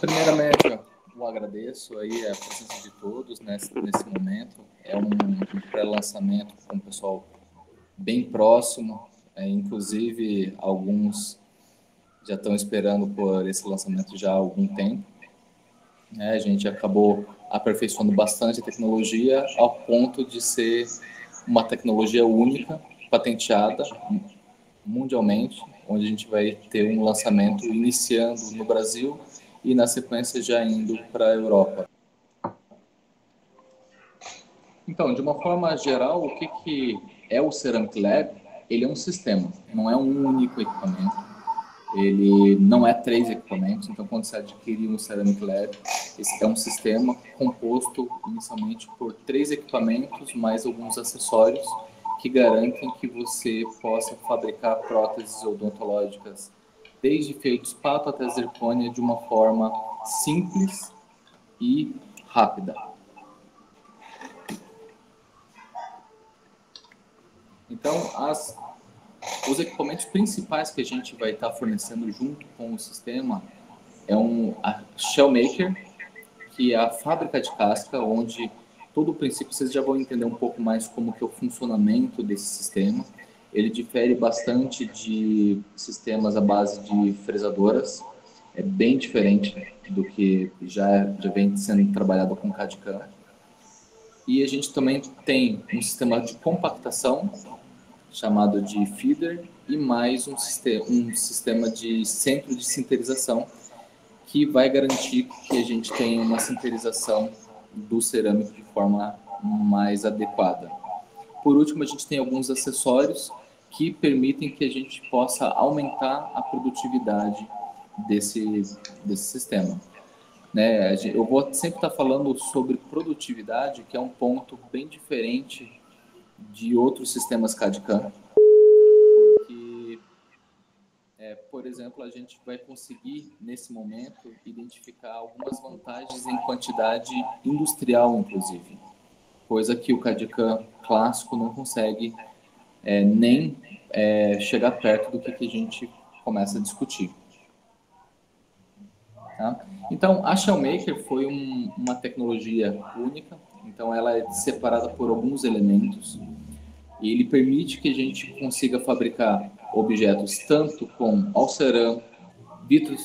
Primeiramente, eu agradeço aí a presença de todos nesse momento. É um pré-lançamento com o pessoal bem próximo, inclusive alguns já estão esperando por esse lançamento já há algum tempo. A gente acabou aperfeiçoando bastante a tecnologia ao ponto de ser uma tecnologia única, patenteada mundialmente, onde a gente vai ter um lançamento iniciando no Brasil e na sequência já indo para a Europa. Então, de uma forma geral, o que é o Ceramic Lab? Ele é um sistema, não é um único equipamento. Ele não é 3 equipamentos, então quando você adquire um Ceramic Lab, esse é um sistema composto inicialmente por 3 equipamentos mais alguns acessórios que garantem que você possa fabricar próteses odontológicas desde feldspato até zircônia de uma forma simples e rápida. Então, os equipamentos principais que a gente vai estar fornecendo junto com o sistema é a Shellmaker, que é a fábrica de casca, onde todo o princípio vocês já vão entender um pouco mais como que é o funcionamento desse sistema. Ele difere bastante de sistemas à base de fresadoras, é bem diferente do que já vem sendo trabalhado com CAD/CAM. E a gente também tem um sistema de compactação, chamado de feeder, e mais um sistema de centro de sinterização, que vai garantir que a gente tenha uma sinterização do cerâmico de forma mais adequada. Por último, a gente tem alguns acessórios que permitem que a gente possa aumentar a produtividade desse sistema. Né? Eu vou sempre estar falando sobre produtividade, que é um ponto bem diferente de outros sistemas CAD/CAM, porque, por exemplo, a gente vai conseguir, nesse momento, identificar algumas vantagens em quantidade industrial, inclusive, coisa que o CAD/CAM clássico não consegue nem chegar perto do que a gente começa a discutir. Tá? Então, a Shellmaker foi uma tecnologia única, então ela é separada por alguns elementos, e ele permite que a gente consiga fabricar objetos tanto com alceram, vitro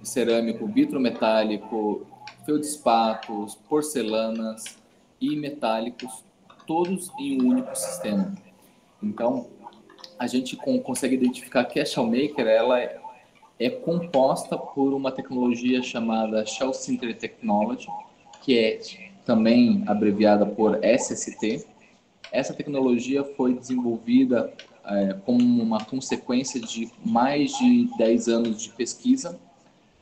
cerâmico, vitro metálico, feldspatos, porcelanas e metálicos, todos em um único sistema. Então, a gente consegue identificar que a Shellmaker ela é composta por uma tecnologia chamada Shell Sinter Technology, que é também abreviada por SST. Essa tecnologia foi desenvolvida como uma consequência de mais de 10 anos de pesquisa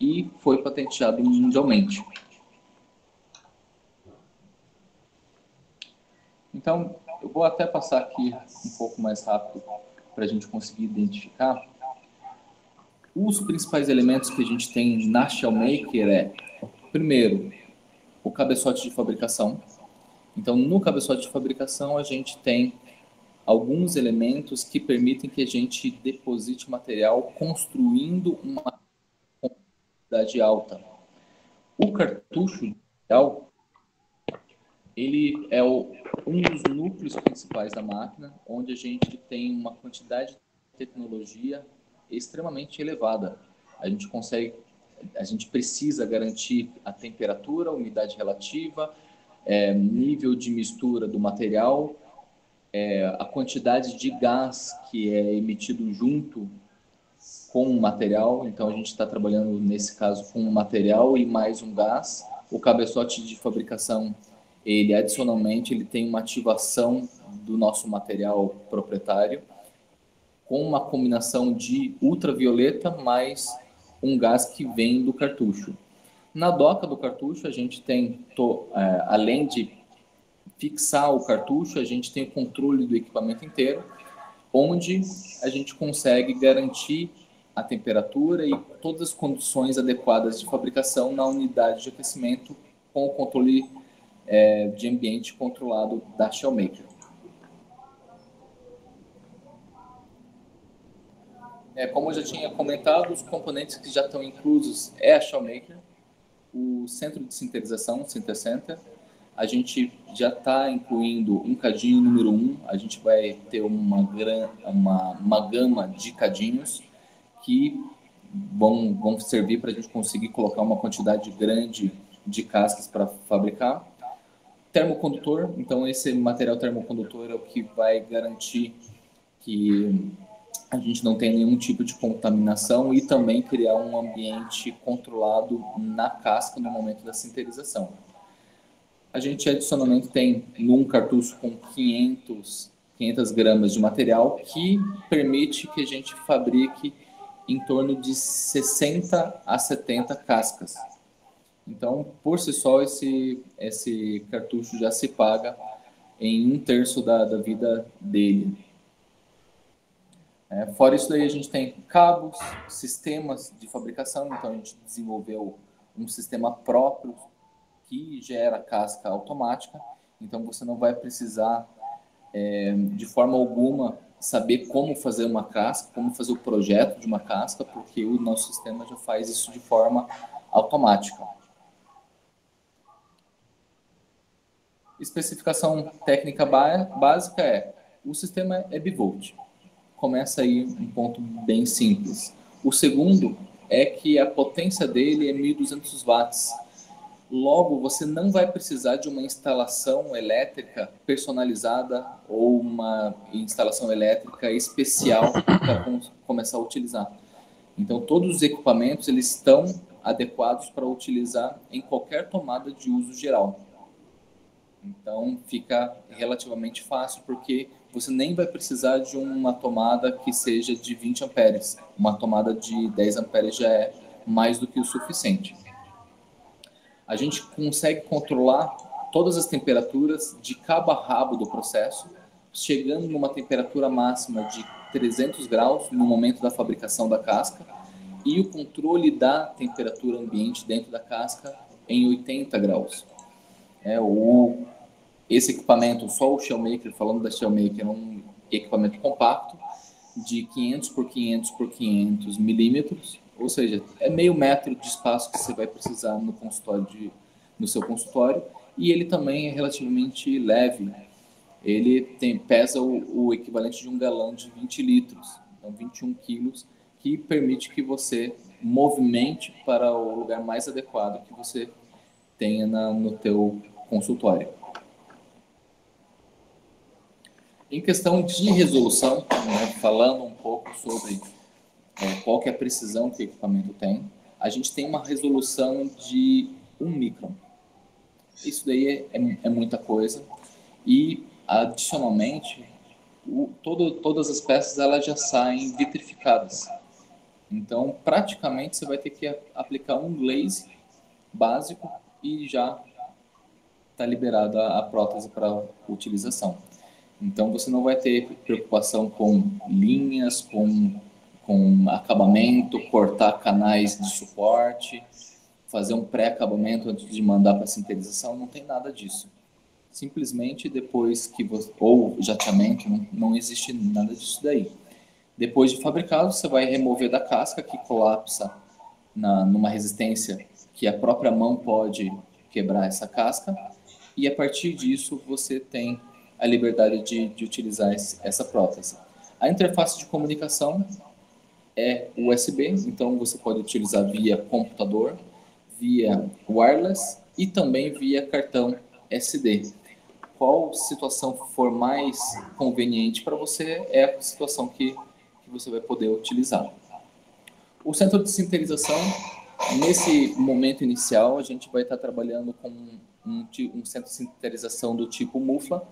e foi patenteado mundialmente. Então, eu vou até passar aqui um pouco mais rápido para a gente conseguir identificar. Os principais elementos que a gente tem na Shellmaker primeiro, o cabeçote de fabricação. Então, no cabeçote de fabricação, a gente tem alguns elementos que permitem que a gente deposite material construindo uma quantidade alta. O cartucho ele é um dos núcleos principais da máquina, onde a gente tem uma quantidade de tecnologia extremamente elevada. A gente precisa garantir a temperatura, a umidade relativa, nível de mistura do material, a quantidade de gás que é emitido junto com o material. Então a gente está trabalhando nesse caso com um material e mais um gás. O cabeçote de fabricação, ele adicionalmente ele tem uma ativação do nosso material proprietário com uma combinação de ultravioleta mais um gás que vem do cartucho. Na doca do cartucho a gente tem, além de fixar o cartucho, a gente tem o controle do equipamento inteiro, onde a gente consegue garantir a temperatura e todas as condições adequadas de fabricação na unidade de aquecimento com o controle de ambiente controlado da Shellmaker. Como eu já tinha comentado, os componentes que já estão inclusos é a Shellmaker, o centro de sinterização, Sinter Center. A gente já está incluindo um cadinho número 1, a gente vai ter uma gama de cadinhos que vão servir para a gente conseguir colocar uma quantidade grande de cascas para fabricar. Termocondutor, então esse material termocondutor é o que vai garantir que a gente não tem nenhum tipo de contaminação e também criar um ambiente controlado na casca no momento da sinterização. A gente adicionalmente tem num cartucho com 500 gramas de material que permite que a gente fabrique em torno de 60 a 70 cascas. Então, por si só, esse cartucho já se paga em 1/3 da vida dele. Fora isso daí, a gente tem cabos, sistemas de fabricação, então a gente desenvolveu um sistema próprio que gera casca automática, então você não vai precisar, de forma alguma, saber como fazer uma casca, como fazer o projeto de uma casca, porque o nosso sistema já faz isso de forma automática. Especificação técnica básica o sistema é bivolt. Começa aí um ponto bem simples. O segundo é que a potência dele é 1.200 watts. Logo, você não vai precisar de uma instalação elétrica personalizada ou uma instalação elétrica especial para começar a utilizar. Então, todos os equipamentos eles estão adequados para utilizar em qualquer tomada de uso geral. Então, fica relativamente fácil, porque você nem vai precisar de uma tomada que seja de 20 amperes. Uma tomada de 10 amperes já é mais do que o suficiente. A gente consegue controlar todas as temperaturas de cabo a rabo do processo, chegando numa temperatura máxima de 300 graus no momento da fabricação da casca, e o controle da temperatura ambiente dentro da casca em 80 graus. Esse equipamento, só o Shellmaker, falando da Shellmaker, é um equipamento compacto de 500 por 500 por 500 milímetros, ou seja, é meio metro de espaço que você vai precisar no seu consultório, e ele também é relativamente leve. Ele pesa o equivalente de um galão de 20 litros, então 21 quilos, que permite que você movimente para o lugar mais adequado que você tenha no teu consultório. Em questão de resolução, falando um pouco sobre qual que é a precisão que o equipamento tem, a gente tem uma resolução de 1 micron. Isso daí é muita coisa. E, adicionalmente, todas as peças elas já saem vitrificadas. Então, praticamente, você vai ter que aplicar um glaze básico e já está liberada a prótese para utilização. Então, você não vai ter preocupação com linhas, com acabamento, cortar canais de suporte, fazer um pré-acabamento antes de mandar para a sinterização, não tem nada disso. Simplesmente depois que ou jateamento, não existe nada disso daí. Depois de fabricado, você vai remover da casca, que colapsa numa resistência que a própria mão pode quebrar essa casca, e a partir disso você tem a liberdade de utilizar essa prótese. A interface de comunicação é USB, então você pode utilizar via computador, via wireless e também via cartão SD. Qual situação for mais conveniente para você é a situação que você vai poder utilizar. O centro de sinterização, nesse momento inicial, a gente vai estar trabalhando com um centro de sinterização do tipo mufla,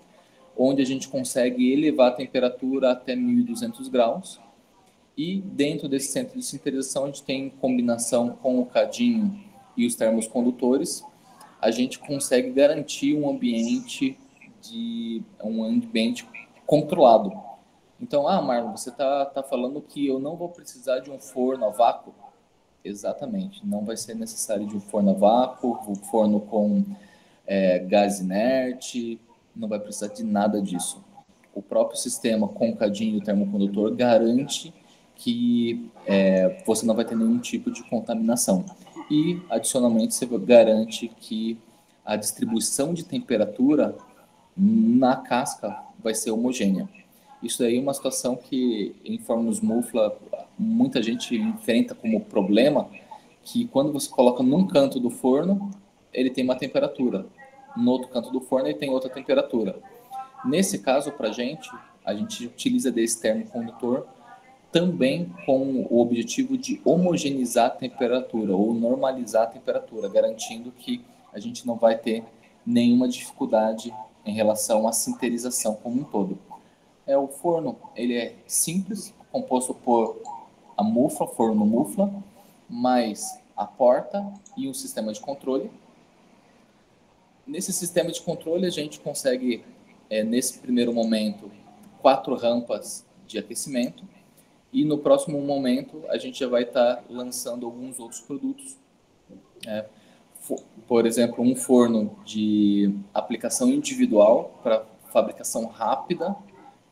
onde a gente consegue elevar a temperatura até 1.200 graus. E dentro desse centro de sinterização, a gente tem combinação com o cadinho e os termos-condutores, a gente consegue garantir um ambiente controlado. Então, Marlon, você tá falando que eu não vou precisar de um forno a vácuo? Exatamente, não vai ser necessário de um forno a vácuo, um forno com gás inerte, não vai precisar de nada disso. O próprio sistema com cadinho e termocondutor garante que você não vai ter nenhum tipo de contaminação. E, adicionalmente, você garante que a distribuição de temperatura na casca vai ser homogênea. Isso daí é uma situação que, em fornos Mufla, muita gente enfrenta como problema, que quando você coloca num canto do forno, ele tem uma temperatura. No outro canto do forno, ele tem outra temperatura. Nesse caso, para a gente utiliza desse termocondutor também com o objetivo de homogeneizar a temperatura ou normalizar a temperatura, garantindo que a gente não vai ter nenhuma dificuldade em relação à sinterização como um todo. O forno, ele é simples, composto por a mufla, forno mufla, mais a porta e um sistema de controle. Nesse sistema de controle, a gente consegue, nesse primeiro momento, 4 rampas de aquecimento, e no próximo momento a gente já vai estar lançando alguns outros produtos. Por exemplo, um forno de aplicação individual para fabricação rápida,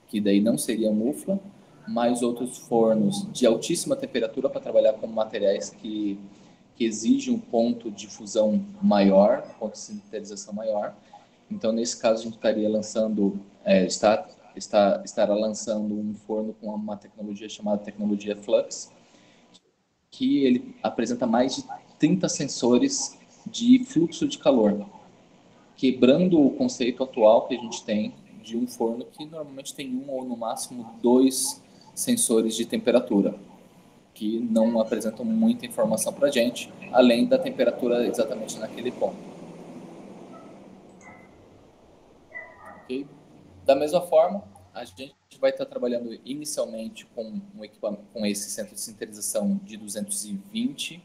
que daí não seria mufla, mais outros fornos de altíssima temperatura para trabalhar com materiais que exigem um ponto de fusão maior, ponto de sinterização maior. Então, nesse caso, a gente estaria lançando, estará lançando um forno com uma tecnologia chamada tecnologia Flux, que ele apresenta mais de 30 sensores de fluxo de calor, quebrando o conceito atual que a gente tem de um forno que normalmente tem um ou no máximo 2 sensores de temperatura, que não apresentam muita informação para a gente, além da temperatura exatamente naquele ponto. Okay? Da mesma forma, a gente vai estar trabalhando inicialmente com um equipamento, com esse centro de sinterização de 220,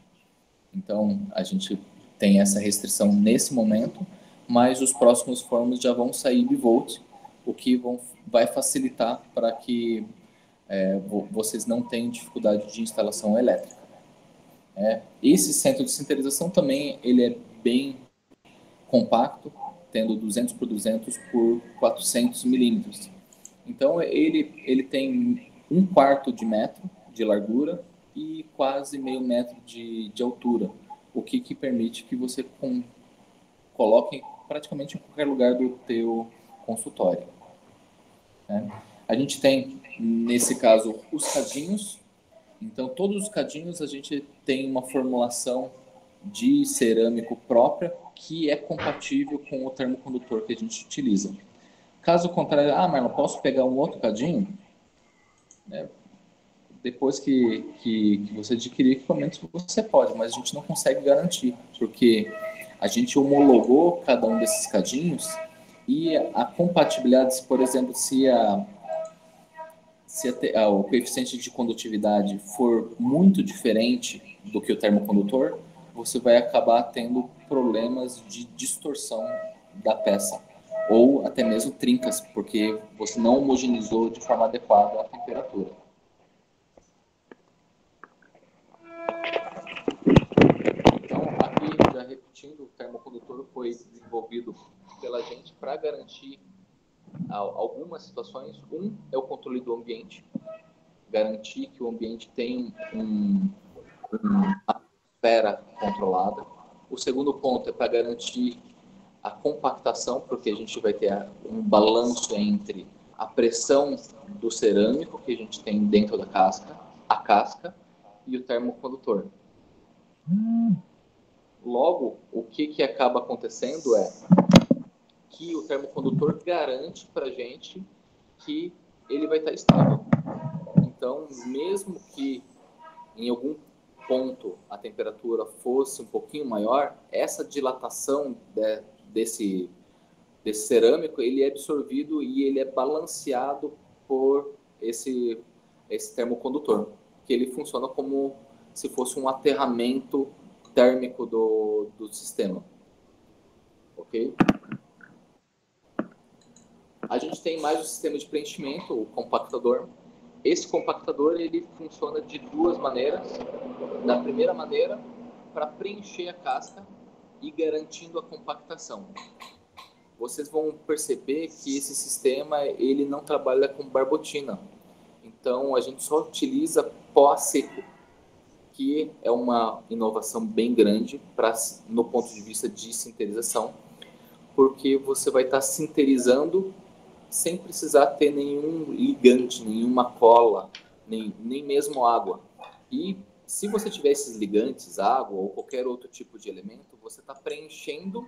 então a gente tem essa restrição nesse momento, mas os próximos fornos já vão sair bivolt, o que vai facilitar para que vocês não tenham dificuldade de instalação elétrica. Esse centro de sinterização também ele é bem compacto, tendo 200 por 200 por 400 milímetros. Então ele tem 1/4 de metro de largura e quase meio metro de altura, o que permite que você coloque praticamente em qualquer lugar do teu consultório. A gente tem, nesse caso, os cadinhos. Então, todos os cadinhos a gente tem uma formulação de cerâmico própria que é compatível com o termocondutor que a gente utiliza. Caso contrário, Marlon, posso pegar um outro cadinho? Depois que você adquirir equipamentos, você pode, mas a gente não consegue garantir, porque a gente homologou cada um desses cadinhos e a compatibilidade, por exemplo, se o coeficiente de condutividade for muito diferente do que o termocondutor, você vai acabar tendo problemas de distorção da peça, ou até mesmo trincas, porque você não homogeneizou de forma adequada a temperatura. Então, aqui, já repetindo, o termocondutor foi desenvolvido pela gente para garantir algumas situações. Um é o controle do ambiente, garantir que o ambiente tem uma atmosfera controlada. O segundo ponto é para garantir a compactação, porque a gente vai ter um balanço entre a pressão do cerâmico que a gente tem dentro da casca, a casca e o termocondutor. Logo, o que acaba acontecendo é que o termocondutor garante para a gente que ele vai estar estável. Então, mesmo que em algum ponto a temperatura fosse um pouquinho maior, essa dilatação desse cerâmico, ele é absorvido e ele é balanceado por esse termocondutor, que ele funciona como se fosse um aterramento térmico do sistema. Ok? A gente tem mais o sistema de preenchimento, o compactador. Esse compactador ele funciona de 2 maneiras. Da primeira maneira, para preencher a casca e garantindo a compactação. Vocês vão perceber que esse sistema ele não trabalha com barbotina. Então, a gente só utiliza pó a seco, que é uma inovação bem grande no ponto de vista de sinterização, porque você vai estar sinterizando sem precisar ter nenhum ligante, nenhuma cola, nem mesmo água. E se você tiver esses ligantes, água ou qualquer outro tipo de elemento, você está preenchendo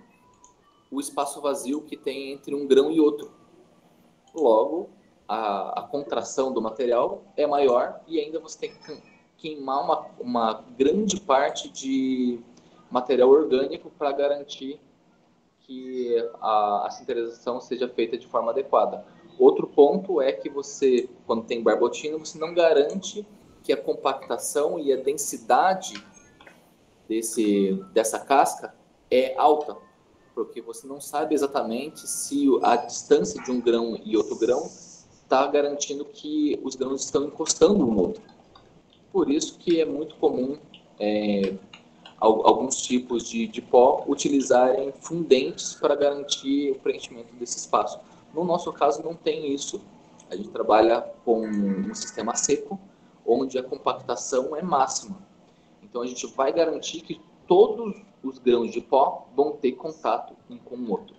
o espaço vazio que tem entre um grão e outro. Logo, a contração do material é maior e ainda você tem que queimar uma grande parte de material orgânico para garantir que a sinterização seja feita de forma adequada. Outro ponto é que você, quando tem barbotina, você não garante que a compactação e a densidade dessa casca é alta, porque você não sabe exatamente se a distância de um grão e outro grão está garantindo que os grãos estão encostando um no outro. Por isso que é muito comum alguns tipos de pó utilizarem fundentes para garantir o preenchimento desse espaço. No nosso caso, não tem isso. A gente trabalha com um sistema seco, onde a compactação é máxima. Então, a gente vai garantir que todos os grãos de pó vão ter contato um com o outro.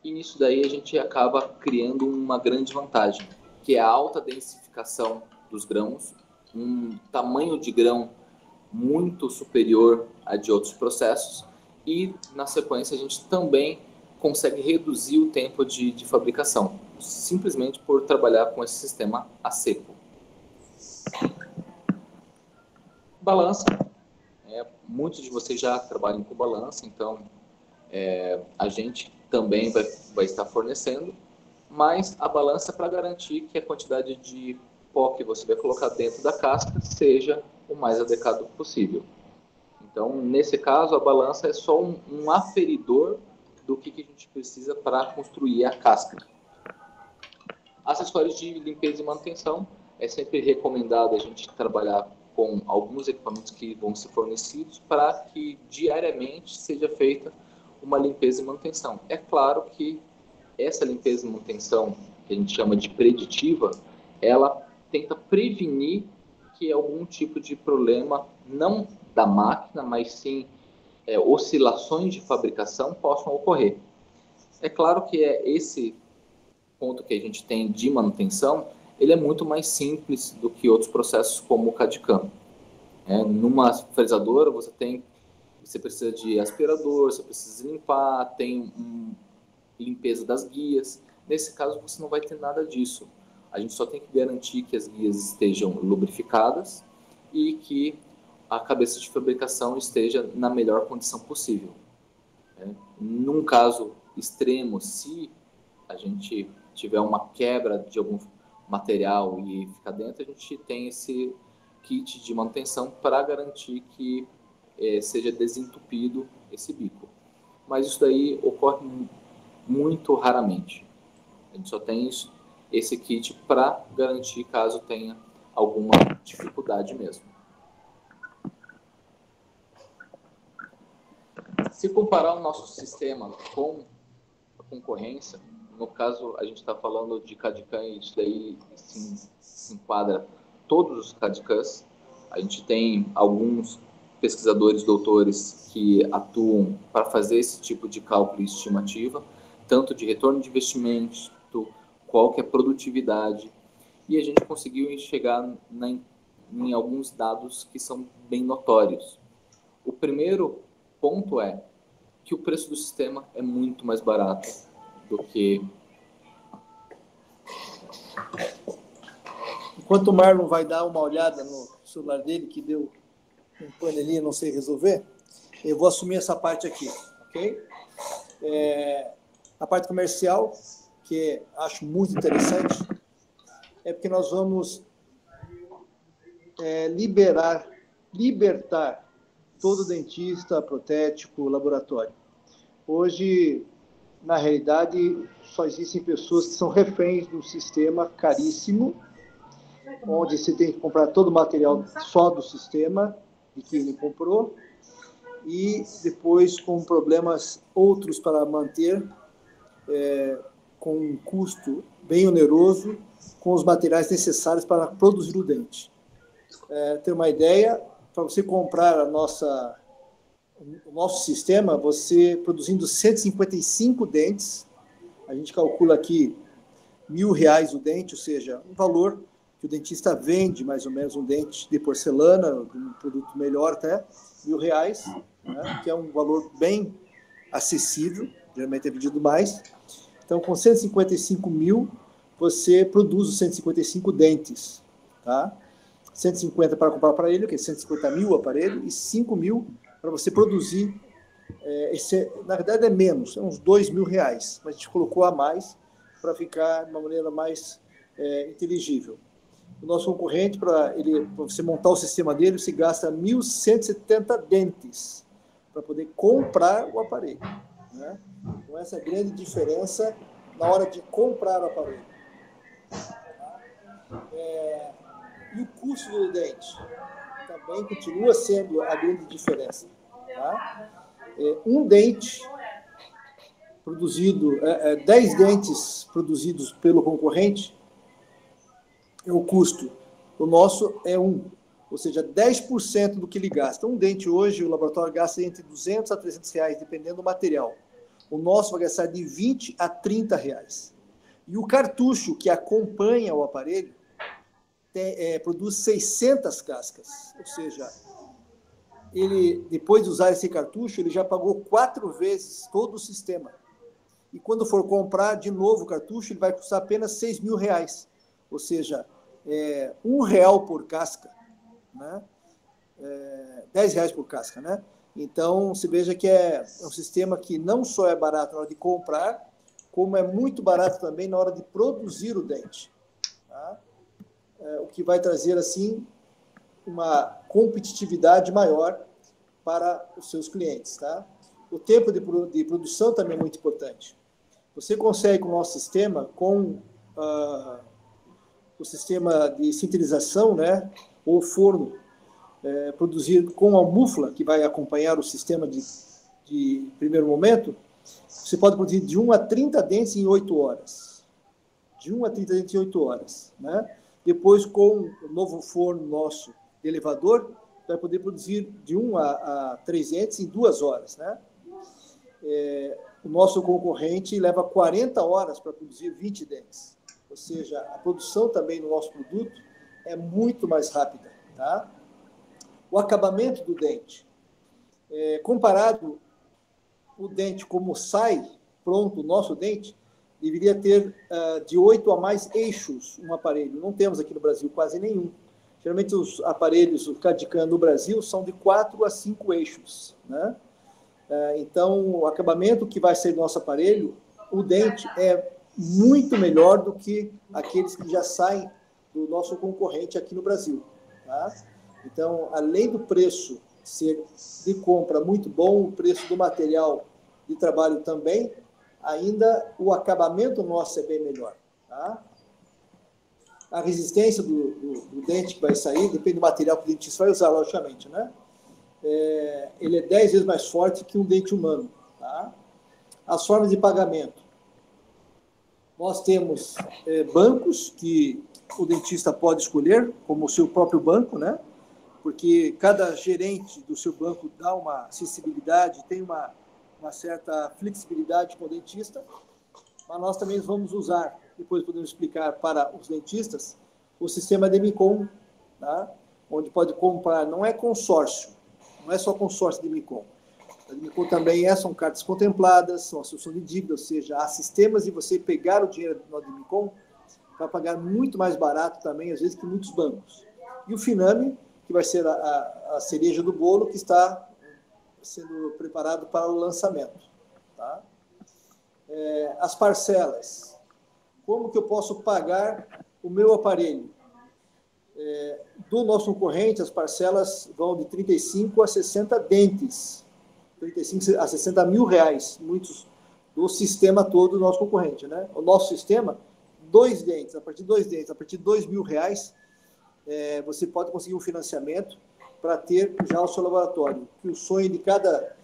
E nisso daí a gente acaba criando uma grande vantagem, que é a alta densificação dos grãos, um tamanho de grão muito superior a de outros processos, e na sequência a gente também consegue reduzir o tempo de fabricação, simplesmente por trabalhar com esse sistema a seco. Balança, muitos de vocês já trabalham com balança, então a gente também vai estar fornecendo, mas a balança é para garantir que a quantidade de pó que você vai colocar dentro da casca seja o mais adequado possível. Então, nesse caso, a balança é só um aferidor do que a gente precisa para construir a casca. Acessórios de limpeza e manutenção, é sempre recomendado a gente trabalhar com alguns equipamentos que vão ser fornecidos para que diariamente seja feita uma limpeza e manutenção. É claro que essa limpeza e manutenção, que a gente chama de preditiva, ela tenta prevenir que algum tipo de problema, não da máquina, mas sim oscilações de fabricação possam ocorrer. É claro que esse ponto que a gente tem de manutenção, ele é muito mais simples do que outros processos como o CAD/CAM. Numa fresadora você precisa de aspirador, você precisa limpar, tem limpeza das guias. Nesse caso você não vai ter nada disso. A gente só tem que garantir que as guias estejam lubrificadas e que a cabeça de fabricação esteja na melhor condição possível. Num caso extremo, se a gente tiver uma quebra de algum material e ficar dentro, a gente tem esse kit de manutenção para garantir que seja desentupido esse bico. Mas isso daí ocorre muito raramente. A gente só tem esse kit para garantir caso tenha alguma dificuldade mesmo. Se comparar o nosso sistema com a concorrência, no caso a gente está falando de CAD/CAM e isso daí se enquadra todos os CAD/CAMs. A gente tem alguns pesquisadores, doutores que atuam para fazer esse tipo de cálculo e estimativa, tanto de retorno de investimento, qual que é a produtividade, e a gente conseguiu chegar em alguns dados que são bem notórios. O primeiro ponto é que o preço do sistema é muito mais barato do que... Enquanto o Marlon vai dar uma olhada no celular dele, que deu um panelinho, não sei resolver, eu vou assumir essa parte aqui, ok? A parte comercial, que acho muito interessante, é porque nós vamos libertar todo dentista, protético, laboratório. Hoje, na realidade, só existem pessoas que são reféns de um sistema caríssimo, onde você tem que comprar todo o material só do sistema, de que ele comprou, e depois com problemas outros para manter, com um custo bem oneroso com os materiais necessários para produzir o dente. Ter uma ideia, para você comprar o nosso sistema, você produzindo 155 dentes, a gente calcula aqui R$ 1.000 o dente, ou seja, um valor que o dentista vende, mais ou menos, um dente de porcelana, um produto melhor até, R$ 1.000, né, que é um valor bem acessível, geralmente é vendido mais. Então, com 155 mil, você produz os 155 dentes, tá? 150 para comprar o aparelho, que é 150 mil o aparelho, e 5 mil para você produzir. Na verdade, é menos, é uns R$ 2.000, mas a gente colocou a mais para ficar de uma maneira mais inteligível. O nosso concorrente, para você montar o sistema dele, você gasta 1.170 dentes para poder comprar o aparelho, né? Então, essa é a grande diferença na hora de comprar o aparelho. E o custo do dente também continua sendo a grande diferença, tá? Um dente produzido, 10 dentes produzidos pelo concorrente, é o custo. O nosso é 1, ou seja, 10% do que ele gasta. Um dente hoje, o laboratório gasta entre R$200 a R$300, dependendo do material. O nosso vai gastar de R$20 a R$30. E o cartucho que acompanha o aparelho produz 600 cascas, ou seja, ele, depois de usar esse cartucho, ele já pagou 4 vezes todo o sistema. E quando for comprar de novo o cartucho, ele vai custar apenas R$6.000, ou seja, R$1 por casca, né? R$10 por casca, né? Então, você veja que é um sistema que não só é barato na hora de comprar, como é muito barato também na hora de produzir o dente, tá? O que vai trazer, assim, uma competitividade maior para os seus clientes, tá? O tempo de produção também é muito importante. Você consegue, com o nosso sistema, com o sistema de sintetização, né, ou forno, produzir com a mufla, que vai acompanhar o sistema de primeiro momento, você pode produzir de 1 a 30 dentes em 8 horas. De 1 a 30 dentes em 8 horas, né? Depois, com o novo forno nosso de elevador, vai poder produzir de 1 a 3 dentes em 2 horas, né? O nosso concorrente leva 40 horas para produzir 20 dentes. Ou seja, a produção também do nosso produto é muito mais rápida, tá? O acabamento do dente. Comparado o dente como sai pronto, o nosso dente, deveria ter de 8 a mais eixos um aparelho. Não temos aqui no Brasil quase nenhum. Geralmente os aparelhos, o CAD/CAM no Brasil, são de 4 a 5 eixos, né? Então, o acabamento que vai sair do nosso aparelho, o dente é muito melhor do que aqueles que já saem do nosso concorrente aqui no Brasil, tá? Então, além do preço ser de compra muito bom, o preço do material de trabalho também, ainda o acabamento nosso é bem melhor, tá? A resistência do dente que vai sair depende do material que o dentista vai usar, logicamente, né? Ele é 10 vezes mais forte que um dente humano, tá? As formas de pagamento. Nós temos bancos que o dentista pode escolher, como o seu próprio banco, né? Porque cada gerente do seu banco dá uma acessibilidade, tem uma certa flexibilidade com o dentista, mas nós também vamos usar, depois podemos explicar para os dentistas, o sistema Demicon, tá? Onde pode comprar, não é consórcio, não é só consórcio Demicon. A Demicon também são cartas contempladas, são associação de dívida, ou seja, há sistemas de você pegar o dinheiro no Demicon para pagar muito mais barato também, às vezes, que muitos bancos. E o Finame, que vai ser a cereja do bolo, que está sendo preparado para o lançamento, tá? As parcelas. Como que eu posso pagar o meu aparelho? Do nosso concorrente, as parcelas vão de 35 a 60 dentes, 35 a 60 mil reais, muitos do sistema todo do nosso concorrente, né? O nosso sistema, 2 dentes, a partir de 2 dentes, a partir de R$2.000, você pode conseguir um financiamento para ter já o seu laboratório. Que o sonho de cada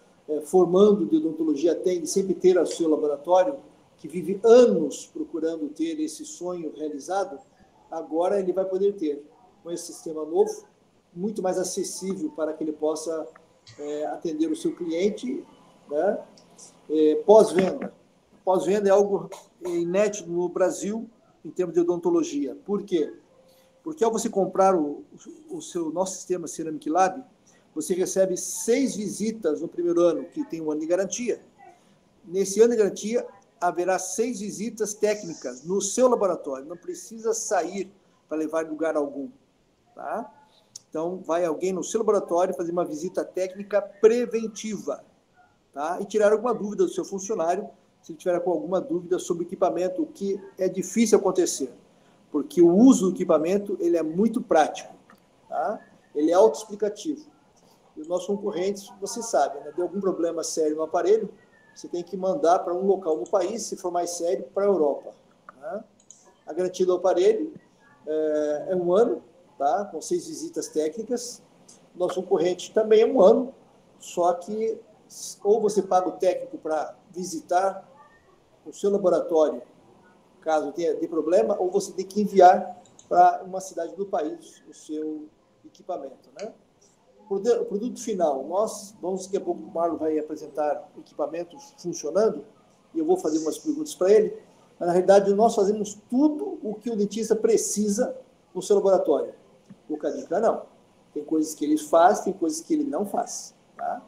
formando de odontologia tem de sempre ter o seu laboratório, que vive anos procurando ter esse sonho realizado, agora ele vai poder ter, com esse sistema novo, muito mais acessível para que ele possa atender o seu cliente, né? Pós-venda. Pós-venda é algo inédito no Brasil em termos de odontologia. Por quê? Porque ao você comprar o nosso sistema Ceramic Lab, você recebe 6 visitas no primeiro ano, que tem 1 ano de garantia. Nesse ano de garantia, haverá 6 visitas técnicas no seu laboratório. Não precisa sair para levar em lugar algum. Tá? Então, vai alguém no seu laboratório fazer uma visita técnica preventiva, tá? E tirar alguma dúvida do seu funcionário, se ele tiver com alguma dúvida sobre o equipamento, o que é difícil acontecer, porque o uso do equipamento ele é muito prático, tá? Ele é autoexplicativo. E os nossos concorrentes, você sabe, né? Deu algum problema sério no aparelho, você tem que mandar para um local no país, se for mais sério, para a Europa. Né? A garantia do aparelho é 1 ano, tá? Com 6 visitas técnicas. Nosso concorrente também é 1 ano, só que ou você paga o técnico para visitar o seu laboratório, caso tenha de problema, ou você tem que enviar para uma cidade do país o seu equipamento, né? O produto final, nós vamos, daqui a pouco o Marlon vai apresentar o equipamento funcionando, e eu vou fazer umas perguntas para ele, mas na realidade nós fazemos tudo o que o dentista precisa no seu laboratório. O Cadica não. Tem coisas que ele faz, tem coisas que ele não faz. Tá?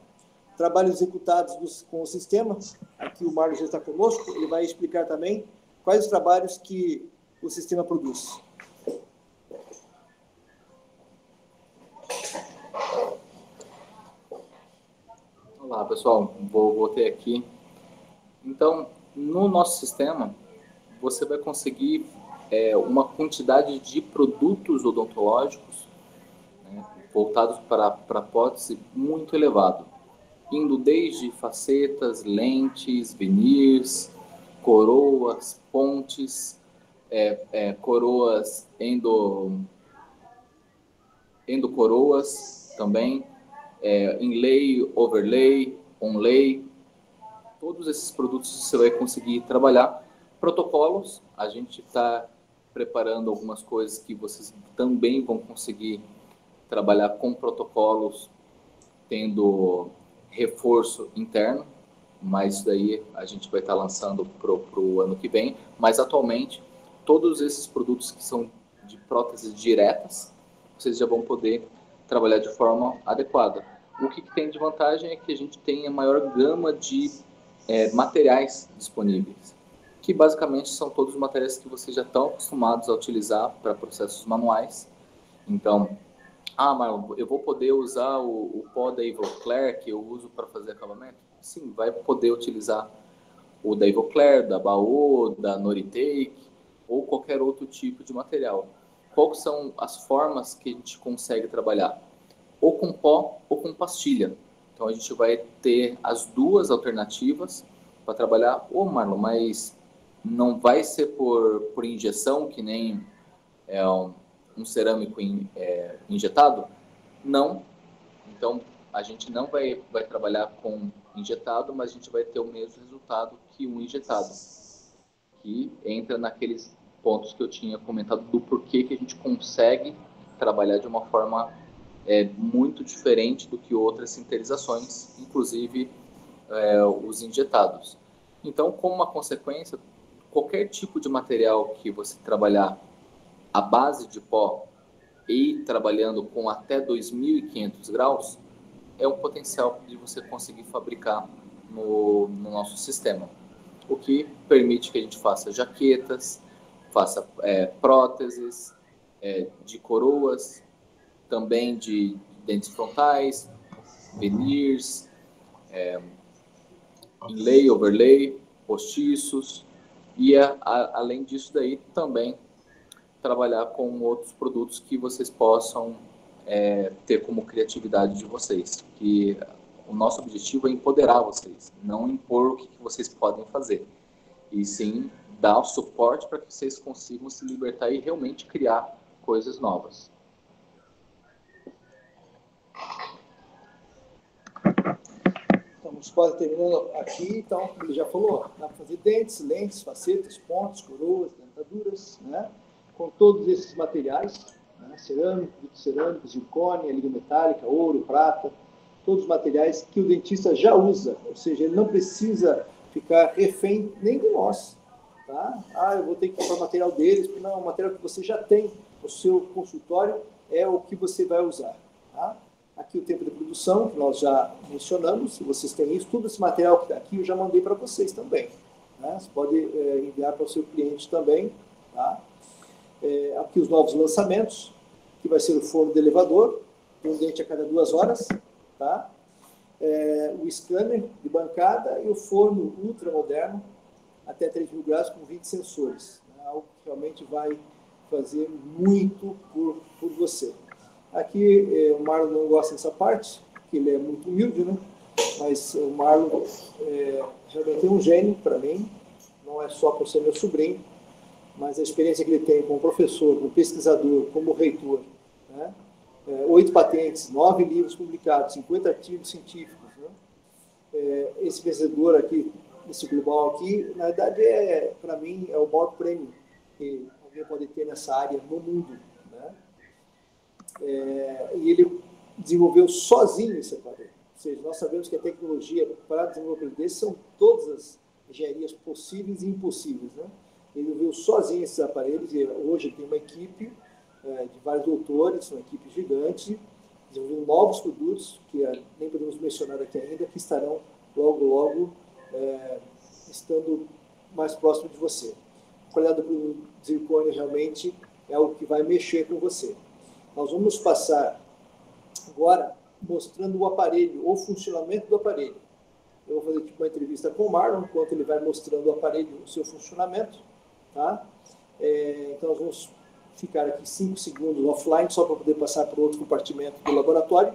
Trabalhos executados com o sistema, aqui o Marlon já está conosco, ele vai explicar também quais os trabalhos que o sistema produz. Olá, pessoal. Voltei aqui. Então, no nosso sistema, você vai conseguir uma quantidade de produtos odontológicos, né, voltados para a prótese muito elevado, indo desde facetas, lentes, veneers, coroas, pontes, coroas endocoroas também, inlay, overlay, onlay. Todos esses produtos você vai conseguir trabalhar. Protocolos, a gente está preparando algumas coisas que vocês também vão conseguir trabalhar com protocolos, tendo reforço interno, mas isso daí a gente vai estar lançando para o ano que vem. Mas atualmente, todos esses produtos que são de próteses diretas, vocês já vão poder trabalhar de forma adequada. O que tem de vantagem é que a gente tem a maior gama de materiais disponíveis, que basicamente são todos os materiais que vocês já estão acostumados a utilizar para processos manuais. Então, Marlon, eu vou poder usar o pó da Ivoclar que eu uso para fazer acabamento? Sim, vai poder utilizar o da Ivoclar, da Baô, da Noritake ou qualquer outro tipo de material. Quais são as formas que a gente consegue trabalhar? Ou com pó ou com pastilha. Então a gente vai ter as duas alternativas para trabalhar. Marlon, mas não vai ser por injeção, que nem um cerâmico injetado? Não. Então a gente não vai trabalhar com injetado, mas a gente vai ter o mesmo resultado que um injetado, que entra naqueles pontos que eu tinha comentado do porquê que a gente consegue trabalhar de uma forma muito diferente do que outras sinterizações, inclusive os injetados. Então, como uma consequência, qualquer tipo de material que você trabalhar à base de pó e trabalhando com até 2.500 graus, é um potencial de você conseguir fabricar no nosso sistema. O que permite que a gente faça jaquetas, faça próteses de coroas, também de dentes frontais, veneers, inlay, overlay, postiços, e além disso daí também trabalhar com outros produtos que vocês possam ter como criatividade de vocês, que o nosso objetivo é empoderar vocês, não impor o que vocês podem fazer, e sim dar o suporte para que vocês consigam se libertar e realmente criar coisas novas. Então, Os quadros terminando aqui, então, como ele já falou, dá para fazer dentes, lentes, facetas, pontos, coroas, dentaduras, né? Com todos esses materiais, né? Cerâmico, vitrocerâmico, zircônia, liga metálica, ouro, prata, todos os materiais que o dentista já usa, ou seja, ele não precisa ficar refém nem de nós, tá? Ah, eu vou ter que comprar material deles. Não, o material que você já tem no seu consultório é o que você vai usar, tá? Aqui o tempo de produção, que nós já mencionamos, se vocês têm isso, tudo esse material que está aqui eu já mandei para vocês também, né? Você pode enviar para o seu cliente também, tá? Aqui os novos lançamentos, que vai ser o forno de elevador, um dente a cada 2 horas, tá? O scanner de bancada e o forno ultra moderno, até 3.000 graus, com 20 sensores. Né? Algo que realmente vai fazer muito por você. Aqui o Marlon não gosta dessa parte, porque ele é muito humilde, né? Mas o Marlon realmente é um gênio para mim, não é só por ser meu sobrinho, mas a experiência que ele tem como professor, como pesquisador, como reitor, né? 8 patentes, 9 livros publicados, 50 artigos científicos, né? Esse vencedor aqui, esse global aqui, na verdade, para mim, é o maior prêmio que alguém pode ter nessa área no mundo, né? E ele desenvolveu sozinho esse aparelho. Ou seja, nós sabemos que a tecnologia para desenvolver desse são todas as engenharias possíveis e impossíveis, né? Ele desenvolveu sozinho esses aparelhos e hoje tem uma equipe de vários doutores, uma equipe gigante, desenvolvendo novos produtos que nem podemos mencionar aqui ainda, que estarão logo estando mais próximo de você. A qualidade do produto zircônio realmente é algo que vai mexer com você. Nós vamos passar agora mostrando o aparelho, o funcionamento do aparelho. Eu vou fazer uma entrevista com o Marlon, enquanto ele vai mostrando o aparelho, o seu funcionamento. Tá? Então, nós vamos ficar aqui 5 segundos offline, só para poder passar para outro compartimento do laboratório.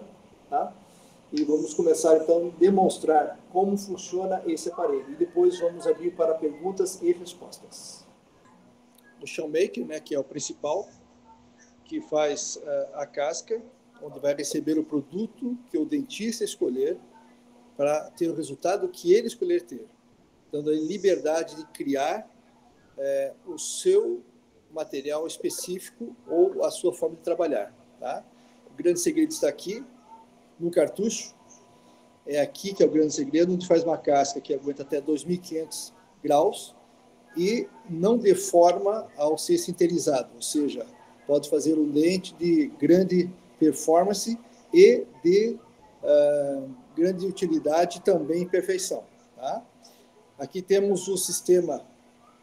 Tá? E vamos começar, então, a demonstrar como funciona esse aparelho. E depois vamos abrir para perguntas e respostas. O Showmaker, né, que é o principal, que faz a casca, onde vai receber o produto que o dentista escolher para ter o resultado que ele escolher ter, dando a liberdade de criar o seu material específico ou a sua forma de trabalhar. Tá? O grande segredo está aqui, no cartucho. É aqui que é o grande segredo, onde faz uma casca que aguenta até 2.500 graus e não deforma ao ser sinterizado, ou seja, pode fazer um dente de grande performance e de grande utilidade também em perfeição. Tá? Aqui temos o sistema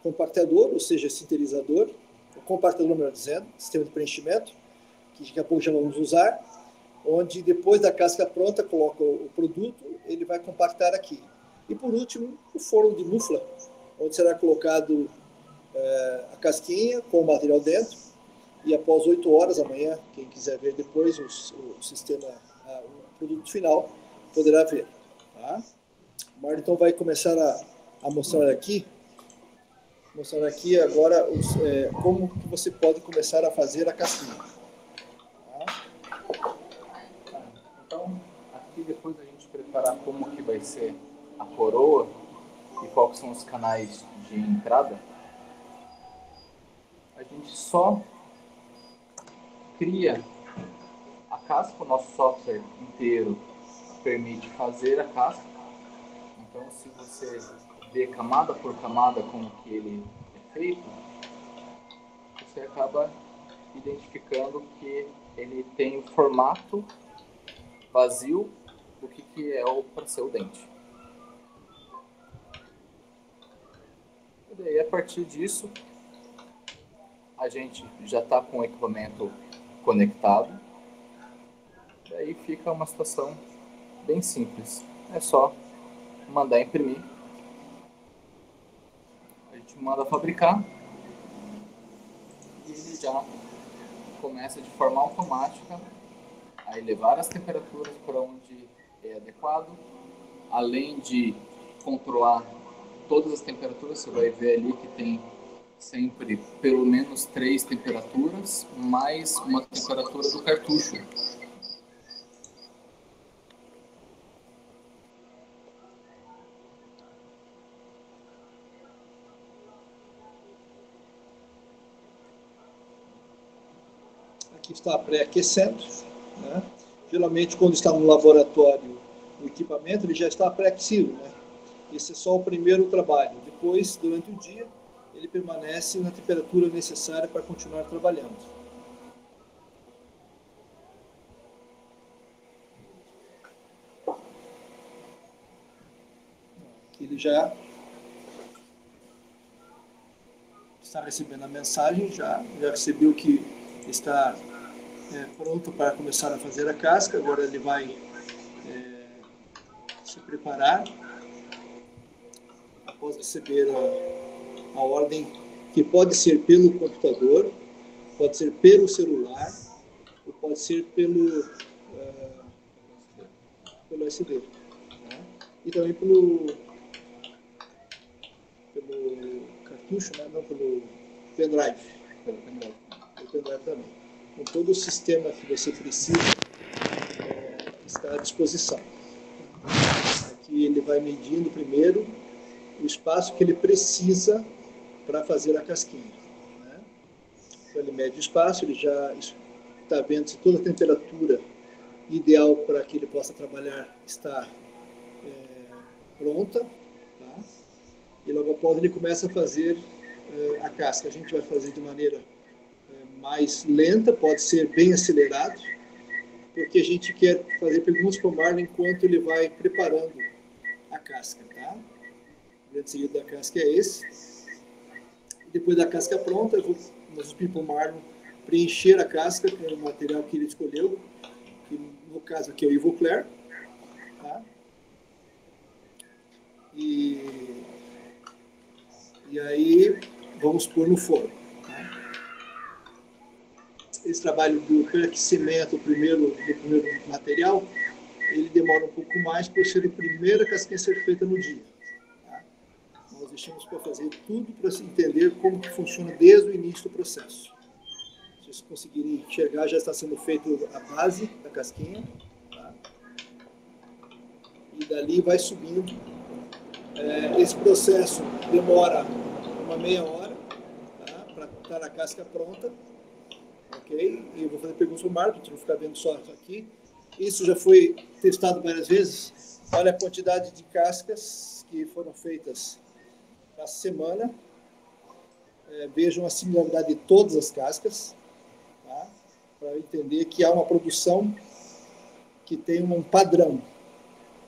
compactador, ou seja, sinterizador, o compactador, melhor dizendo, sistema de preenchimento, que daqui a pouco já vamos usar, onde depois da casca pronta, coloca o produto, ele vai compactar aqui. E por último, o forno de mufla, onde será colocado a casquinha com o material dentro, e após 8 horas, amanhã, quem quiser ver depois o sistema, o produto final, poderá ver. Tá? O Mário, então, vai começar a mostrar aqui agora como que você pode começar a fazer a casquinha. Tá? Então, aqui depois a gente preparar como que vai ser a coroa e quais são os canais de entrada, a gente só cria a casca, o nosso software inteiro permite fazer a casca. Então, se você vê camada por camada como que ele é feito, você acaba identificando que ele tem o formato vazio do que é para ser o dente. E daí, a partir disso, a gente já está com o equipamento conectado. Daí fica uma situação bem simples. É só mandar imprimir. A gente manda fabricar. E ele já começa de forma automática a elevar as temperaturas para onde é adequado. Além de controlar todas as temperaturas, você vai ver ali que tem sempre pelo menos 3 temperaturas, mais uma temperatura do cartucho. que está pré-aquecendo, né? Geralmente, quando está no laboratório, o equipamento ele já está pré-aquecido, né? Esse é só o primeiro trabalho. Depois, durante o dia, ele permanece na temperatura necessária para continuar trabalhando. Aqui ele já está recebendo a mensagem, já recebeu que está pronto para começar a fazer a casca. Agora ele vai se preparar após receber a ordem, que pode ser pelo computador, pode ser pelo celular, ou pode ser pelo SD, né? E também pelo cartucho, né? Não pelo pendrive. Pelo pendrive também. Com todo o sistema que você precisa está à disposição. Aqui ele vai medindo primeiro o espaço que ele precisa para fazer a casquinha, né? Então ele mede o espaço, ele já está vendo se toda a temperatura ideal para que ele possa trabalhar está pronta, tá? E logo após ele começa a fazer a casca. A gente vai fazer de maneira mais lenta, pode ser bem acelerado, porque a gente quer fazer perguntas para o Marlon enquanto ele vai preparando a casca, tá? O grande segredo da casca é esse. Depois da casca pronta, nós pedimos para o Marlon preencher a casca com o material que ele escolheu, que no caso aqui é o Ivoclar, tá? E aí vamos pôr no forno, tá? Esse trabalho do pré-aquecimento do primeiro material, ele demora um pouco mais por ser a primeira casquinha a ser feita no dia, tá? Nós deixamos para fazer tudo para se entender como que funciona desde o início do processo. Se vocês conseguirem enxergar, já está sendo feito a base da casquinha, tá? E dali vai subindo. Esse processo demora uma meia hora, tá? Para estar a casca pronta, ok? E eu vou fazer perguntas para o Marco, para não ficar vendo só aqui. Isso já foi testado várias vezes. Olha a quantidade de cascas que foram feitas na semana. Vejam a similaridade de todas as cascas, tá? Para entender que há uma produção que tem um padrão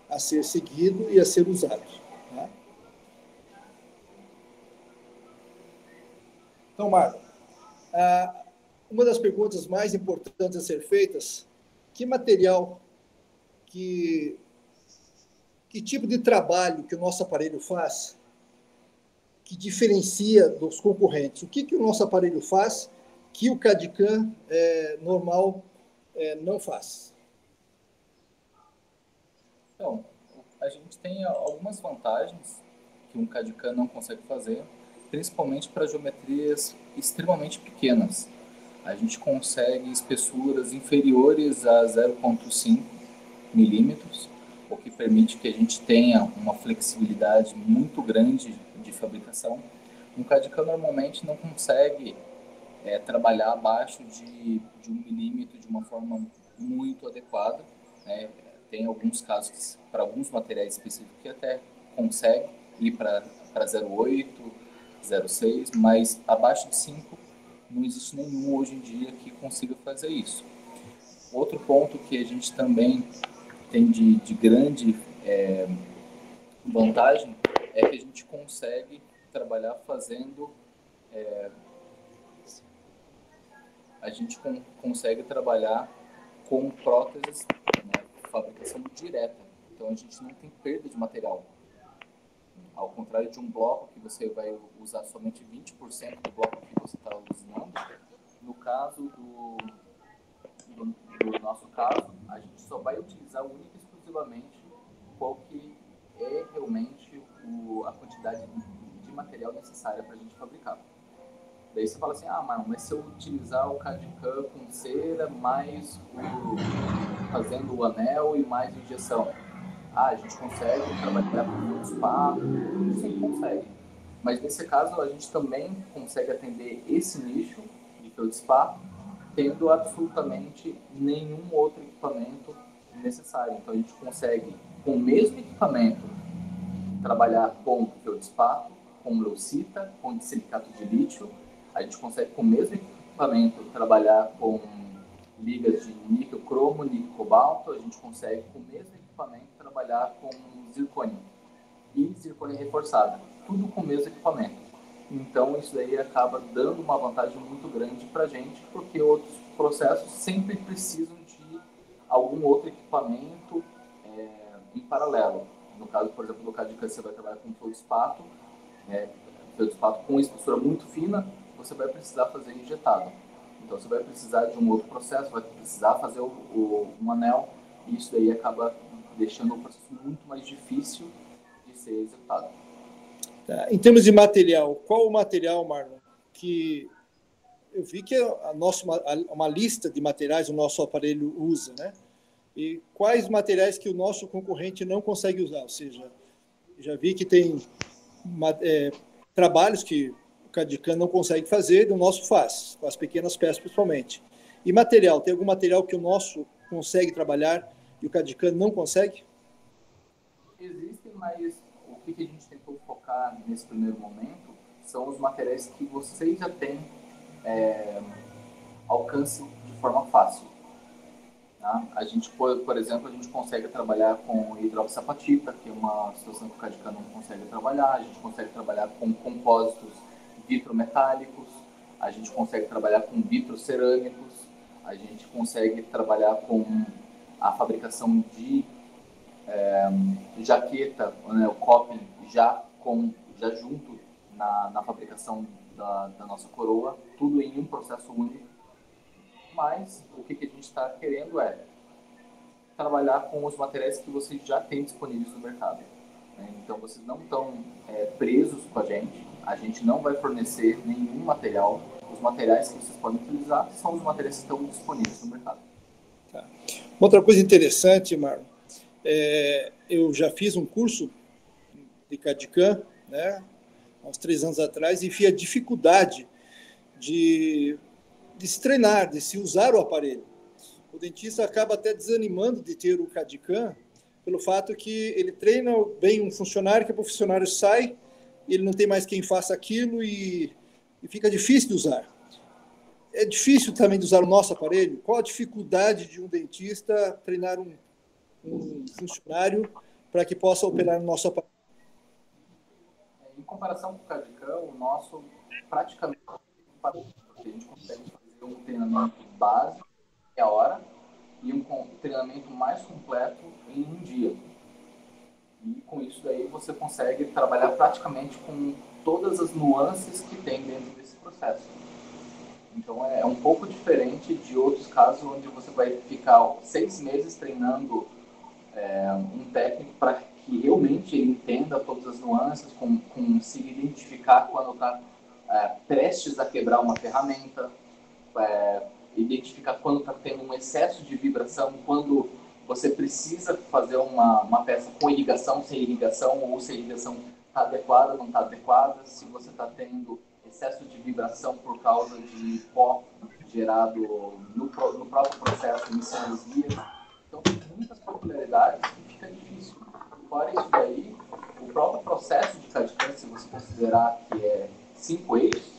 a ser seguido e a ser usado, tá? Então, Marco, uma das perguntas mais importantes a ser feitas: que material, que tipo de trabalho que o nosso aparelho faz que diferencia dos concorrentes? O que o nosso aparelho faz que o CAD/CAM normal não faz? Então, a gente tem algumas vantagens que um CAD/CAM não consegue fazer, principalmente para geometrias extremamente pequenas. A gente consegue espessuras inferiores a 0,5 milímetros, o que permite que a gente tenha uma flexibilidade muito grande de fabricação. Um CAD/CAM normalmente não consegue trabalhar abaixo de 1 milímetro de uma forma muito adequada, né? Tem alguns casos, para alguns materiais específicos, que até consegue ir para 0,8, 0,6, mas abaixo de 5 não existe nenhum hoje em dia que consiga fazer isso. Outro ponto que a gente também tem de grande vantagem é que a gente consegue trabalhar fazendo... a gente consegue trabalhar com próteses, né, fabricação direta. Então a gente não tem perda de material. Ao contrário de um bloco que você vai usar somente 20% do bloco que você está usando, no caso do nosso caso, a gente só vai utilizar única e exclusivamente qual que é realmente a quantidade de material necessária para a gente fabricar. Daí você fala assim, mas se eu utilizar o CAD/CAM com cera, mais fazendo o anel e mais injeção, a gente consegue trabalhar com spa? Sim, consegue. Mas nesse caso a gente também consegue atender esse nicho de que é o spa, tendo absolutamente nenhum outro equipamento necessário. Então, a gente consegue, com o mesmo equipamento, trabalhar com feldspato, com leucita, com silicato de lítio. A gente consegue, com o mesmo equipamento, trabalhar com ligas de níquel cromo, níquel cobalto. A gente consegue, com o mesmo equipamento, trabalhar com zircônio e zircônio reforçada. Tudo com o mesmo equipamento. Então, isso daí acaba dando uma vantagem muito grande para a gente, porque outros processos sempre precisam de algum outro equipamento em paralelo. No caso, por exemplo, do CAD-CAM, você vai trabalhar com feldspato, feldspato com espessura muito fina, você vai precisar fazer injetado. Então, você vai precisar de um outro processo, vai precisar fazer um anel, e isso daí acaba deixando o processo muito mais difícil de ser executado. Em termos de material, qual o material, Marlon, que eu vi que uma lista de materiais o nosso aparelho usa, né? E quais materiais que o nosso concorrente não consegue usar? Ou seja, já vi que tem trabalhos que o CAD-CAM não consegue fazer, o nosso faz, com as pequenas peças principalmente. E material, tem algum material que o nosso consegue trabalhar e o CAD-CAM não consegue? Existem, mas o que a gente tentou focar nesse primeiro momento são os materiais que vocês já têm alcance de forma fácil. Tá? A gente, por exemplo, a gente consegue trabalhar com hidroxapatita, que é uma situação que o CAD-CAM não consegue trabalhar. A gente consegue trabalhar com compósitos vitrometálicos, a gente consegue trabalhar com vitrocerâmicos, a gente consegue trabalhar com a fabricação de jaqueta, né, o coping já junto na fabricação da nossa coroa, tudo em um processo único. Mas o que a gente está querendo é trabalhar com os materiais que vocês já têm disponíveis no mercado. Então, vocês não estão presos com a gente não vai fornecer nenhum material. Os materiais que vocês podem utilizar são os materiais que estão disponíveis no mercado. Tá. Outra coisa interessante, Marlon, eu já fiz um curso de CAD-CAM, né, há uns 3 anos atrás, e vi a dificuldade de se treinar, de se usar o aparelho. O dentista acaba até desanimando de ter o CAD-CAM pelo fato que ele treina bem um funcionário, que o funcionário sai, ele não tem mais quem faça aquilo e fica difícil de usar. É difícil também de usar o nosso aparelho? Qual a dificuldade de um dentista treinar um funcionário para que possa operar no nosso aparelho? Em comparação com o CAD-CAM, o nosso praticamente a gente consegue fazer um treinamento básico em meia hora e um treinamento mais completo em um dia. E com isso daí você consegue trabalhar praticamente com todas as nuances que tem dentro desse processo. Então é um pouco diferente de outros casos onde você vai ficar 6 meses treinando um técnico para que realmente ele entenda todas as nuances, consiga identificar quando está prestes a quebrar uma ferramenta, identificar quando está tendo um excesso de vibração, quando você precisa fazer uma peça com irrigação, sem irrigação, ou se a irrigação está adequada, não está adequada, se você está tendo excesso de vibração por causa de pó gerado no próprio processo, emissão das guias. Então, tem muitas peculiaridades que fica difícil. Fora isso daí, o próprio processo de CAD-CAM, se você considerar que é 5 eixos,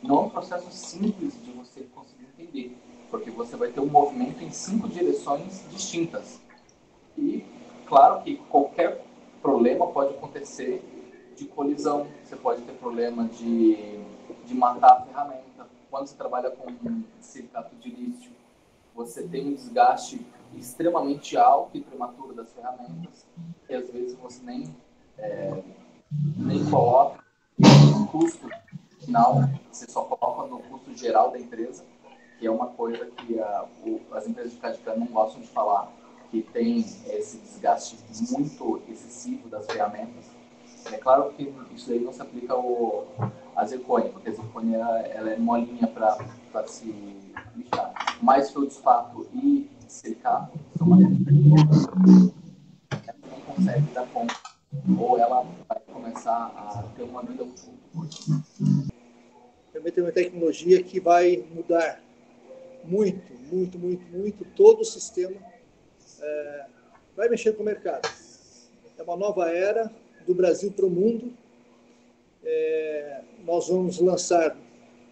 não é um processo simples de você conseguir entender, porque você vai ter um movimento em 5 direções distintas. E, claro que qualquer problema pode acontecer de colisão, você pode ter problema de matar a ferramenta. Quando você trabalha com silicato de lítio, você tem um desgaste extremamente alto e prematuro das ferramentas, e às vezes você nem coloca no custo final, você só coloca no custo geral da empresa, que é uma coisa que as empresas de CAD-CAM não gostam de falar, que tem esse desgaste muito excessivo das ferramentas. É claro que isso aí não se aplica a zircônia, porque a zircônia ela é molinha para se lixar. Mas feldspato e silicato são matérias que ela não consegue dar conta, ou ela vai começar a ter uma vida muito curta. Também tem uma tecnologia que vai mudar muito, muito, muito, muito. Todo o sistema vai mexer com o mercado. É uma nova era do Brasil para o mundo. Nós vamos lançar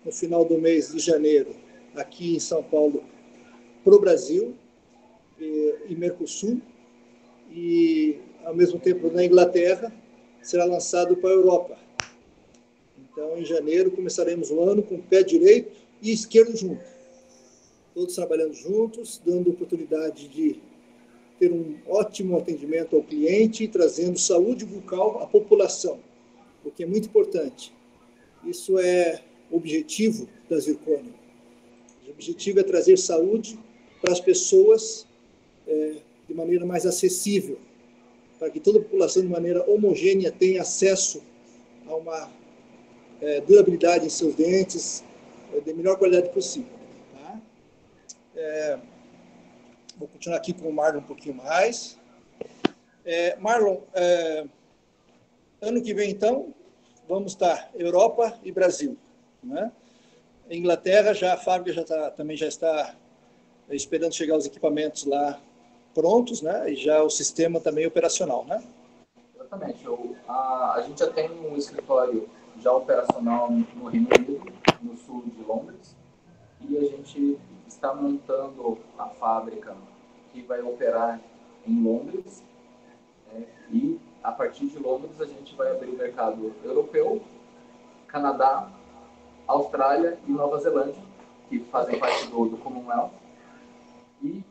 no final do mês de janeiro, aqui em São Paulo, para o Brasil e Mercosul, e ao mesmo tempo na Inglaterra será lançado para a Europa. Então, em janeiro, começaremos o ano com o pé direito e esquerdo junto. Todos trabalhando juntos, dando oportunidade de ter um ótimo atendimento ao cliente e trazendo saúde bucal à população, o que é muito importante. Isso é o objetivo da Zirconium. O objetivo é trazer saúde para as pessoas de maneira mais acessível, para que toda a população, de maneira homogênea, tenha acesso a uma durabilidade em seus dentes, da melhor qualidade possível. Tá? Vou continuar aqui com o Marlon um pouquinho mais. Marlon, ano que vem, então, vamos estar Europa e Brasil. Né? Inglaterra, a fábrica também já está esperando chegar os equipamentos lá prontos, né? E já o sistema também operacional, né? Exatamente. A gente já tem um escritório já operacional no Reino Unido, no sul de Londres, e a gente está montando a fábrica que vai operar em Londres, e a partir de Londres a gente vai abrir o mercado europeu, Canadá, Austrália e Nova Zelândia, que fazem parte do Commonwealth. E,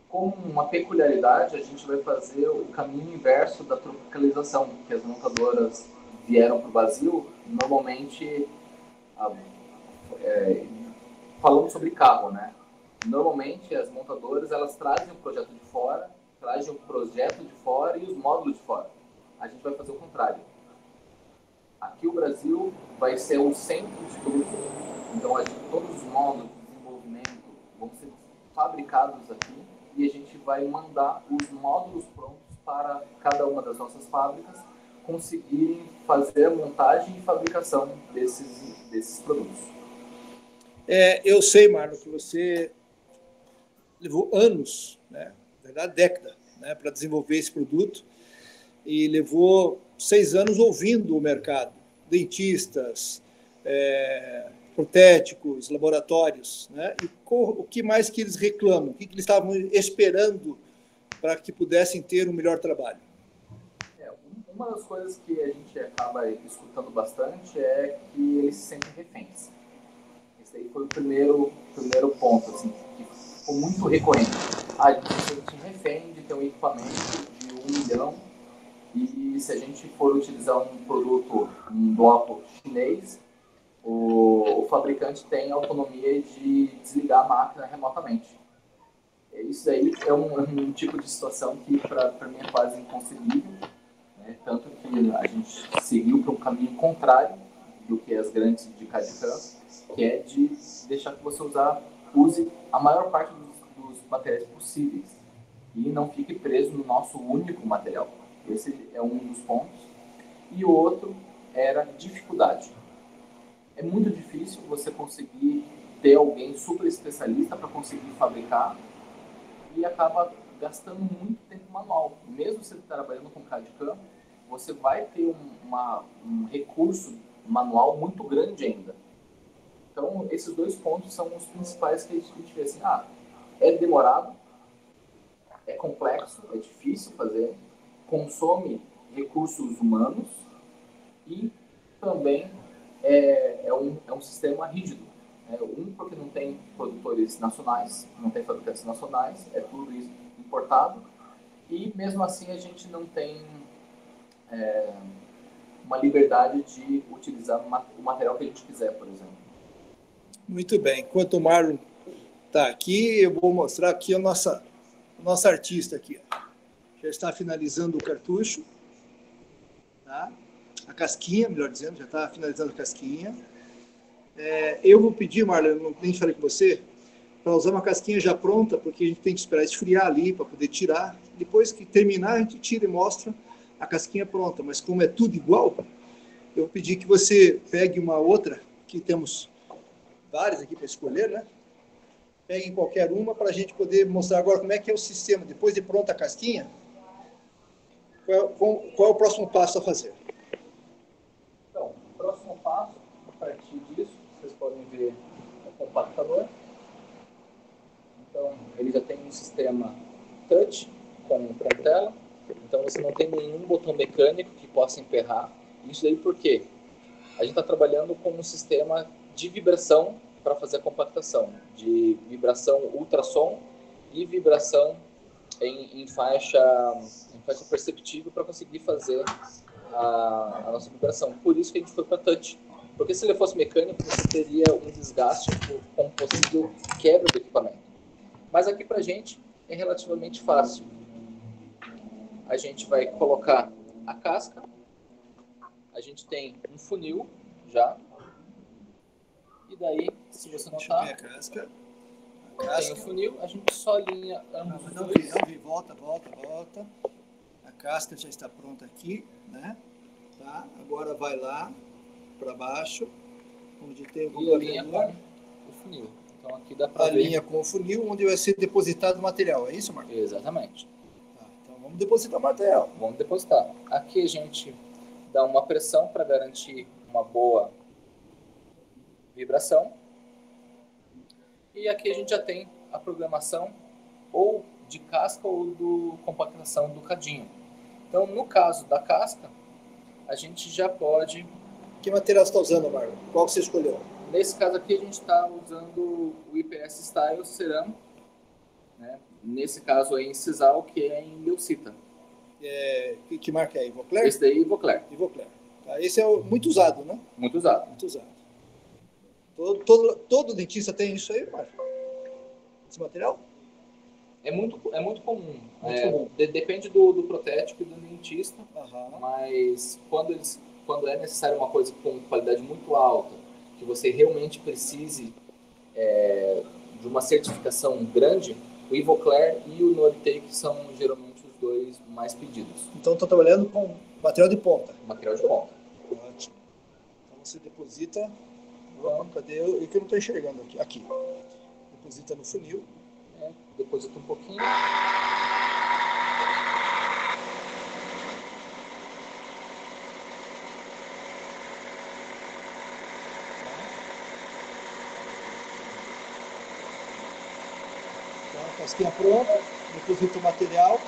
como uma peculiaridade, a gente vai fazer o caminho inverso da tropicalização, que as montadoras vieram para o Brasil, normalmente, falando sobre carro, né? Normalmente, as montadoras, elas trazem o projeto de fora, trazem o projeto de fora e os módulos de fora. A gente vai fazer o contrário. Aqui o Brasil vai ser o centro de tudo. Então, todos os módulos de desenvolvimento vão ser fabricados aqui e a gente vai mandar os módulos prontos para cada uma das nossas fábricas conseguirem fazer a montagem e fabricação desses produtos. Eu sei, Marlon, que você levou anos, né, na verdade década, né, para desenvolver esse produto e levou 6 anos ouvindo o mercado, dentistas, protéticos, laboratórios, né? E o que mais que eles reclamam, o que eles estavam esperando para que pudessem ter um melhor trabalho? Uma das coisas que a gente acaba escutando bastante é que eles se sentem reféns. Esse aí foi o primeiro ponto, assim, que ficou muito recorrente. A gente se sente refém de ter um equipamento de 1 milhão e se a gente for utilizar um produto, um bloco chinês, o fabricante tem a autonomia de desligar a máquina remotamente. Isso daí é um tipo de situação que para mim é quase inconcebível, né? Tanto que a gente seguiu para um caminho contrário do que as grandes de CAD/CAM, que é de deixar que você use a maior parte dos materiais possíveis e não fique preso no nosso único material. Esse é um dos pontos. E o outro era dificuldade. É muito difícil você conseguir ter alguém super especialista para conseguir fabricar e acaba gastando muito tempo manual. Mesmo você trabalhando com CAD/CAM, você vai ter um recurso manual muito grande ainda. Então, esses 2 pontos são os principais que a gente vê assim, é demorado, é complexo, é difícil fazer, consome recursos humanos e também é um sistema rígido. Porque não tem produtores nacionais, não tem fabricantes nacionais, é tudo isso importado. E mesmo assim a gente não tem uma liberdade de utilizar o material que a gente quiser, por exemplo. Muito bem. Enquanto o Marlon está aqui, eu vou mostrar aqui a nossa artista aqui. Já está finalizando o cartucho. Tá? A casquinha, melhor dizendo, já está finalizando a casquinha. Eu vou pedir, Marlon, nem falei com você, para usar uma casquinha já pronta, porque a gente tem que esperar esfriar ali para poder tirar. Depois que terminar, a gente tira e mostra a casquinha pronta. Mas como é tudo igual, eu vou pedir que você pegue uma outra, que temos várias aqui para escolher, né? Peguem qualquer uma para a gente poder mostrar agora como é que é o sistema. Depois de pronta a casquinha, qual é o próximo passo a fazer? Então, o próximo passo, a partir disso, vocês podem ver o compactador. Então, ele já tem um sistema touch com tela. Então, você não tem nenhum botão mecânico que possa emperrar. Isso daí por quê? A gente está trabalhando com um sistema de vibração para fazer a compactação, de vibração ultrassom e vibração em faixa perceptível para conseguir fazer a nossa vibração. Por isso que a gente foi para touch. Porque se ele fosse mecânico, você teria um desgaste com possível quebra do equipamento. Mas aqui para a gente é relativamente fácil. A gente vai colocar a casca. A gente tem um funil já. E daí, se você notar, a casca. Tem o funil, a gente só alinha ambos os dois. Não vi, volta. A casca já está pronta aqui, né? Tá? Agora vai lá para baixo, onde tem o compactador. E alinha com o funil. Então aqui dá para ver. Alinha com o funil, onde vai ser depositado o material. É isso, Marcos? Exatamente. Tá, então vamos depositar o material. Vamos depositar. Aqui a gente dá uma pressão para garantir uma boa vibração. E aqui a gente já tem a programação ou de casca ou do compactação do cadinho. Então, no caso da casca, a gente já pode... Que material você está usando, Marlon? Qual você escolheu? Nesse caso aqui, a gente está usando o IPS Style Ceramo, né? Nesse caso aí em sisal, que é em leucita. Que marca é? Ivocler? Esse daí, Ivocler. Ivocler. Tá, esse é muito usado, né? Muito usado. Muito usado. Todo dentista tem isso aí, Marcos? Esse material? É muito comum. Muito comum. Depende do protético e do dentista, Uhum. Mas quando é necessário uma coisa com qualidade muito alta, que você realmente precise de uma certificação grande, o Ivocler e o Noritake são geralmente os dois mais pedidos. Então estou trabalhando com material de ponta. Material de ponta. Ótimo. Então você deposita... Cadê? Eu que eu não estou enxergando aqui. Aqui. Deposita no funil. Deposita um pouquinho. Então, a casquinha pronta. Deposita o material.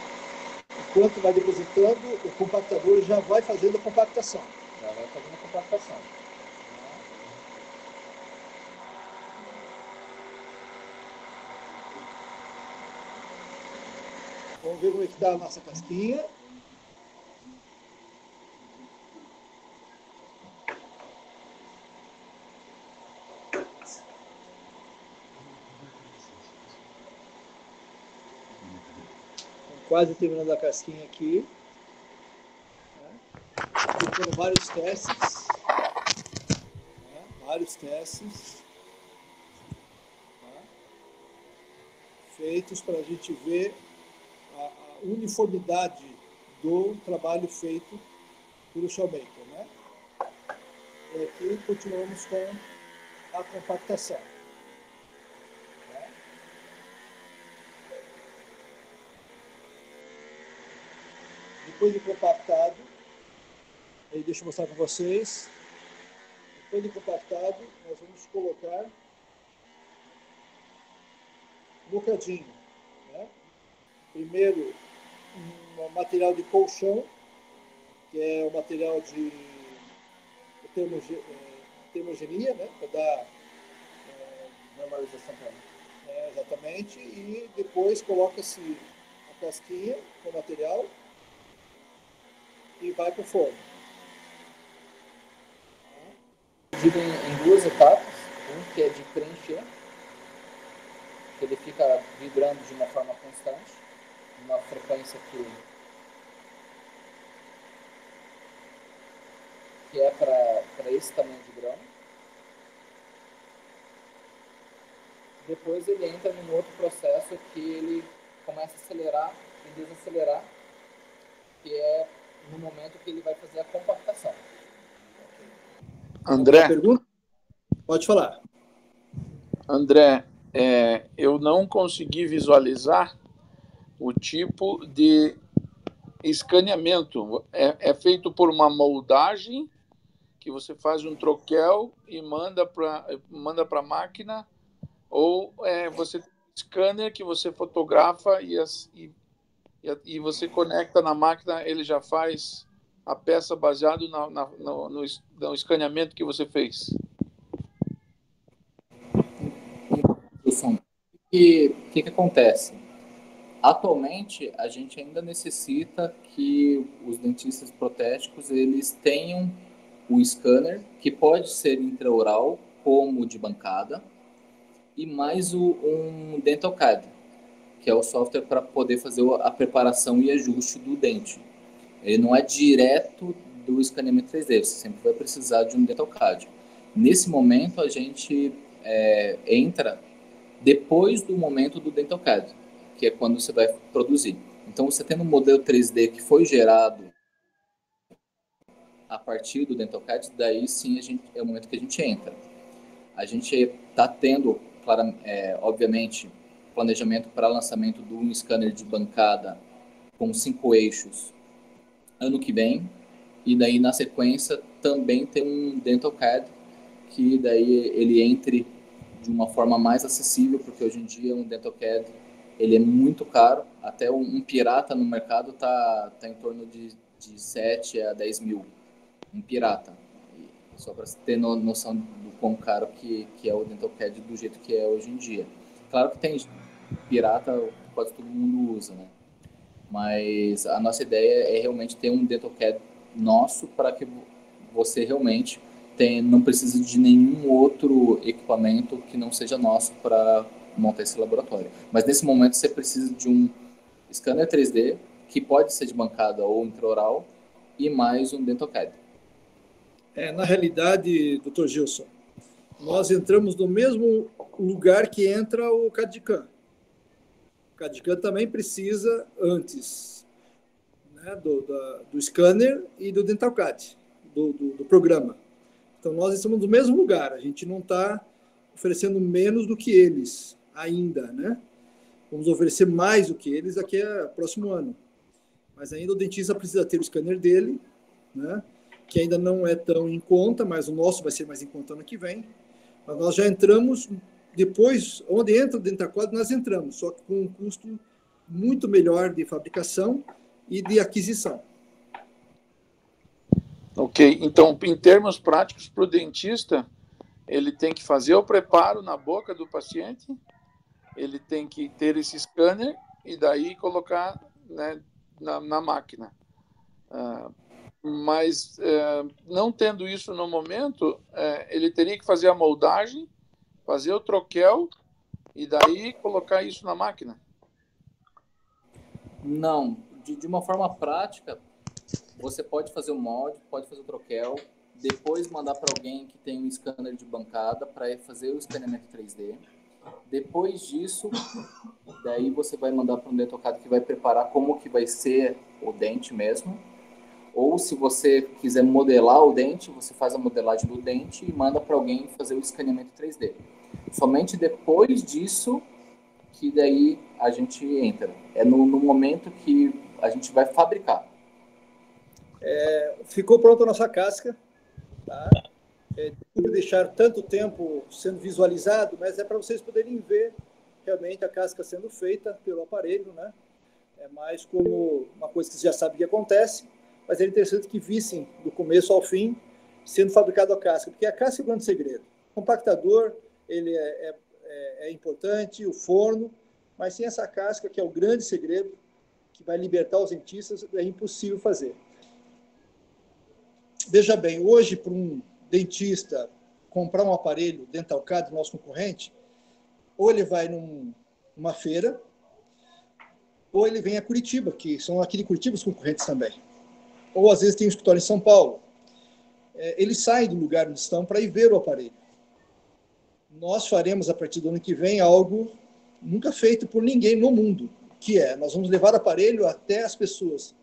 Enquanto vai depositando, o compactador já vai fazendo a compactação. Já vai fazendo a compactação. Vamos ver como é que está a nossa casquinha. Quase terminando a casquinha aqui. Fazendo vários testes. Vários testes. Feitos para a gente ver a uniformidade do trabalho feito pelo Showmaker, né? E aqui continuamos com a compactação. Depois de compactado, aí deixa eu mostrar para vocês. Depois de compactado, nós vamos colocar no cadinho, né? Primeiro, um material de colchão, que é o material de termogenia, né? Para dar normalização também. Exatamente. E depois coloca-se a casquinha com o material e vai para o forno. Dividido em duas etapas. Um que é de preencher, que ele fica vibrando de uma forma constante, uma frequência que é para esse tamanho de grão. Depois ele entra num outro processo que ele começa a acelerar e desacelerar, que é no momento que ele vai fazer a compactação. André, pergunta? Pode falar. André, eu não consegui visualizar o tipo de escaneamento. É feito por uma moldagem que você faz um troquel e manda para a máquina, ou você tem um scanner que você fotografa e você conecta na máquina, ele já faz a peça baseado no escaneamento que você fez. Wilson, o que acontece? Atualmente, a gente ainda necessita que os dentistas protéticos eles tenham o scanner, que pode ser intraoral, como de bancada, e mais um DentalCAD, que é o software para poder fazer a preparação e ajuste do dente. Ele não é direto do escaneamento 3D, você sempre vai precisar de um DentalCAD. Nesse momento, a gente entra depois do momento do DentalCAD, que é quando você vai produzir. Então, você tendo um modelo 3D que foi gerado a partir do DentalCAD, daí sim é o momento que a gente entra. A gente está tendo, obviamente, planejamento para lançamento de um scanner de bancada com 5 eixos ano que vem, e daí na sequência também tem um DentalCAD que daí ele entre de uma forma mais acessível, porque hoje em dia um DentalCAD ele é muito caro, até um pirata no mercado tá em torno de 7 a 10 mil, um pirata. Só para ter noção do quão caro que é o DentalCAD do jeito que é hoje em dia. Claro que tem pirata, quase todo mundo usa, né? Mas a nossa ideia é realmente ter um DentalCAD nosso para que você realmente não precise de nenhum outro equipamento que não seja nosso para montar esse laboratório. Mas nesse momento você precisa de um scanner 3D, que pode ser de bancada ou intraoral, e mais um DentalCAD. Na realidade, Dr. Gilson, nós entramos no mesmo lugar que entra o CAD/CAM. O CAD/CAM também precisa, antes, né, do scanner e do DentalCAD, do programa. Então, nós estamos no mesmo lugar, a gente não está oferecendo menos do que eles ainda, né? Vamos oferecer mais do que eles daqui a próximo ano. Mas ainda o dentista precisa ter o scanner dele, né? Que ainda não é tão em conta, mas o nosso vai ser mais em conta ano que vem. Mas nós já entramos, depois, onde entra o DentalCAD, nós entramos, só que com um custo muito melhor de fabricação e de aquisição. Ok, então, em termos práticos, para o dentista, ele tem que fazer o preparo na boca do paciente, ele tem que ter esse scanner e daí colocar, né, na máquina. Mas não tendo isso no momento, ele teria que fazer a moldagem, fazer o troquel e daí colocar isso na máquina? Não, de uma forma prática, você pode fazer o molde, pode fazer o troquel, depois mandar para alguém que tem um scanner de bancada para fazer o escaneamento 3D. Depois disso, daí você vai mandar para um DentalCAD que vai preparar como que vai ser o dente mesmo. Ou se você quiser modelar o dente, você faz a modelagem do dente e manda para alguém fazer o escaneamento 3D. Somente depois disso que daí a gente entra. É no momento que a gente vai fabricar. Ficou pronta a nossa casca, tá? De deixar tanto tempo sendo visualizado, mas é para vocês poderem ver realmente a casca sendo feita pelo aparelho, né? É mais como uma coisa que você já sabe que acontece, mas é interessante que vissem do começo ao fim sendo fabricado a casca, porque a casca é o grande segredo. O compactador, ele é importante, o forno, mas sem essa casca, que é o grande segredo, que vai libertar os dentistas, é impossível fazer. Veja bem, hoje, para um dentista comprar um aparelho DentalCAD do nosso concorrente, ou ele vai numa feira, ou ele vem a Curitiba, que são aqui de Curitiba os concorrentes também. Ou às vezes tem um escritório em São Paulo. Eles saem do lugar onde estão para ir ver o aparelho. Nós faremos, a partir do ano que vem, algo nunca feito por ninguém no mundo, que nós vamos levar o aparelho até as pessoas.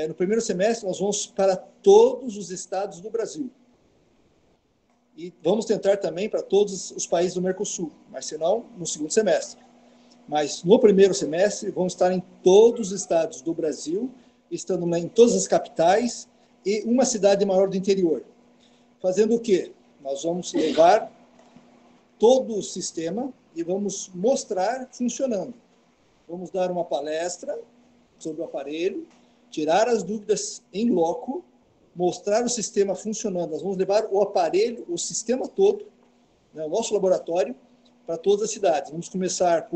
No primeiro semestre, nós vamos para todos os estados do Brasil. e vamos tentar também para todos os países do Mercosul, mas senão no segundo semestre. Mas no primeiro semestre vamos estar em todos os estados do Brasil, estando em todas as capitais e uma cidade maior do interior. Fazendo o quê? Nós vamos levar todo o sistema e vamos mostrar funcionando. Vamos dar uma palestra sobre o aparelho, tirar as dúvidas em loco, mostrar o sistema funcionando. Nós vamos levar o aparelho, o sistema todo, né, o nosso laboratório, para todas as cidades. Vamos começar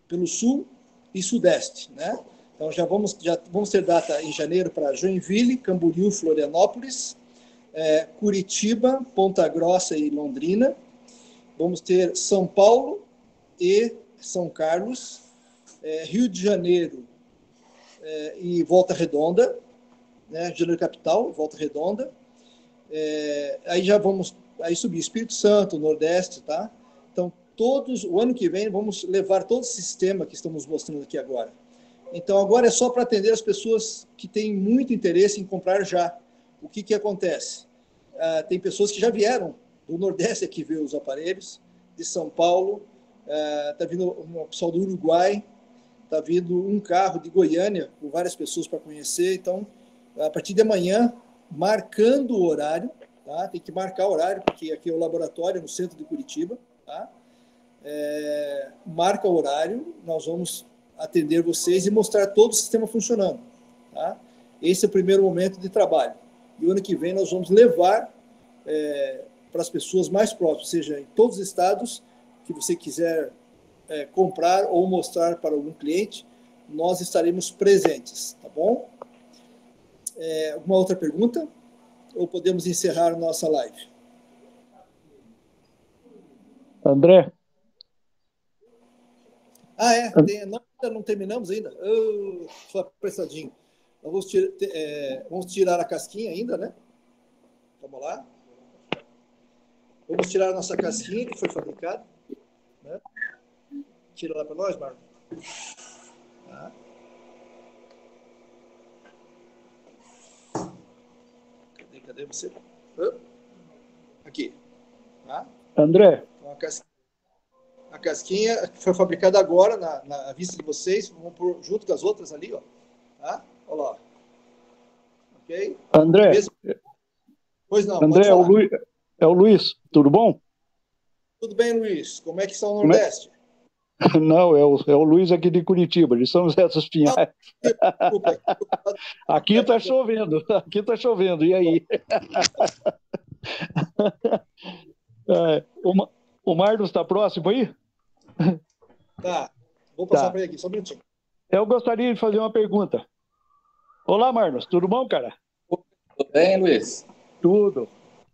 pelo sul e sudeste, né? Então já vamos ter data em janeiro para Joinville, Camboriú, Florianópolis, Curitiba, Ponta Grossa e Londrina. Vamos ter São Paulo e São Carlos, Rio de Janeiro e Volta Redonda, né? Rio de Janeiro capital, Volta Redonda. Aí já vamos subir Espírito Santo, Nordeste, tá? Então o ano que vem vamos levar todo o sistema que estamos mostrando aqui agora. Então agora é só para atender as pessoas que têm muito interesse em comprar já. O que acontece? Tem pessoas que já vieram do Nordeste aqui ver os aparelhos, de São Paulo, está vindo um pessoal do Uruguai, está vindo um carro de Goiânia, com várias pessoas para conhecer. Então, a partir de amanhã, marcando o horário, tá? Tem que marcar o horário, porque aqui é o laboratório, no centro de Curitiba, tá? Marca o horário, nós vamos atender vocês e mostrar todo o sistema funcionando, tá? Esse é o primeiro momento de trabalho. E o ano que vem nós vamos levar para as pessoas mais próximas, seja em todos os estados que você quiser comprar ou mostrar para algum cliente, nós estaremos presentes, tá bom? Alguma outra pergunta? Ou podemos encerrar nossa live? André? Não terminamos ainda? Só apressadinho. Vamos tirar a casquinha ainda, né? Vamos lá. Vamos tirar a nossa casquinha que foi fabricada, né? Tira lá para nós, Marlon. Tá. Cadê você? Aqui. Tá? André. Então, a casquinha que foi fabricada agora, na vista de vocês, vamos pôr junto com as outras ali, ó. Tá? Olha lá. Ok? André. Pois não, André, é o Luiz. Tudo bom? Tudo bem, Luiz. Como é que está o Nordeste? Não, é o Luiz aqui de Curitiba, de São José dos Pinhais. Desculpa. Aqui está chovendo, e aí? O Marlos está próximo aí? Tá, vou passar para ele aqui, só um minutinho. Eu gostaria de fazer uma pergunta. Olá, Marlos, tudo bom, cara? Tudo bem, Luiz? Tudo.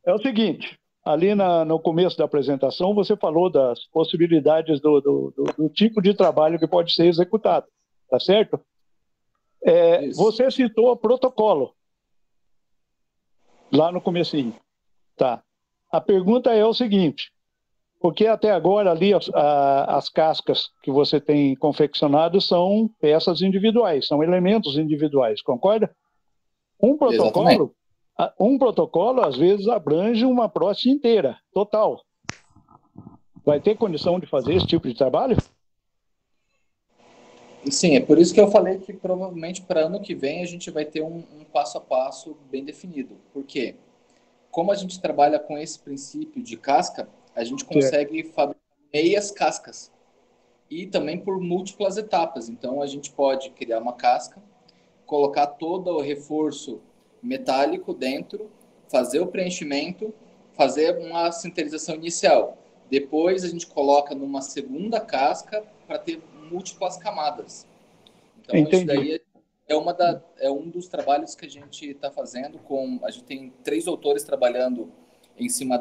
É o seguinte, ali no começo da apresentação, você falou das possibilidades do tipo de trabalho que pode ser executado, tá certo? Você citou protocolo lá no comecinho. Tá. A pergunta é o seguinte, porque até agora ali as cascas que você tem confeccionado são peças individuais, são elementos individuais, concorda? Um protocolo às vezes abrange uma prótese inteira, total. Vai ter condição de fazer esse tipo de trabalho? Sim, é por isso que eu falei que provavelmente para ano que vem a gente vai ter um passo a passo bem definido. Por quê? Como a gente trabalha com esse princípio de casca, a gente consegue fabricar meias cascas e também por múltiplas etapas. Então, a gente pode criar uma casca, colocar todo o reforço metálico dentro, fazer o preenchimento, fazer uma sinterização inicial. Depois, a gente coloca numa segunda casca para ter múltiplas camadas. Então, entendi. Isso daí é um dos trabalhos que a gente está fazendo. A gente tem 3 autores trabalhando em cima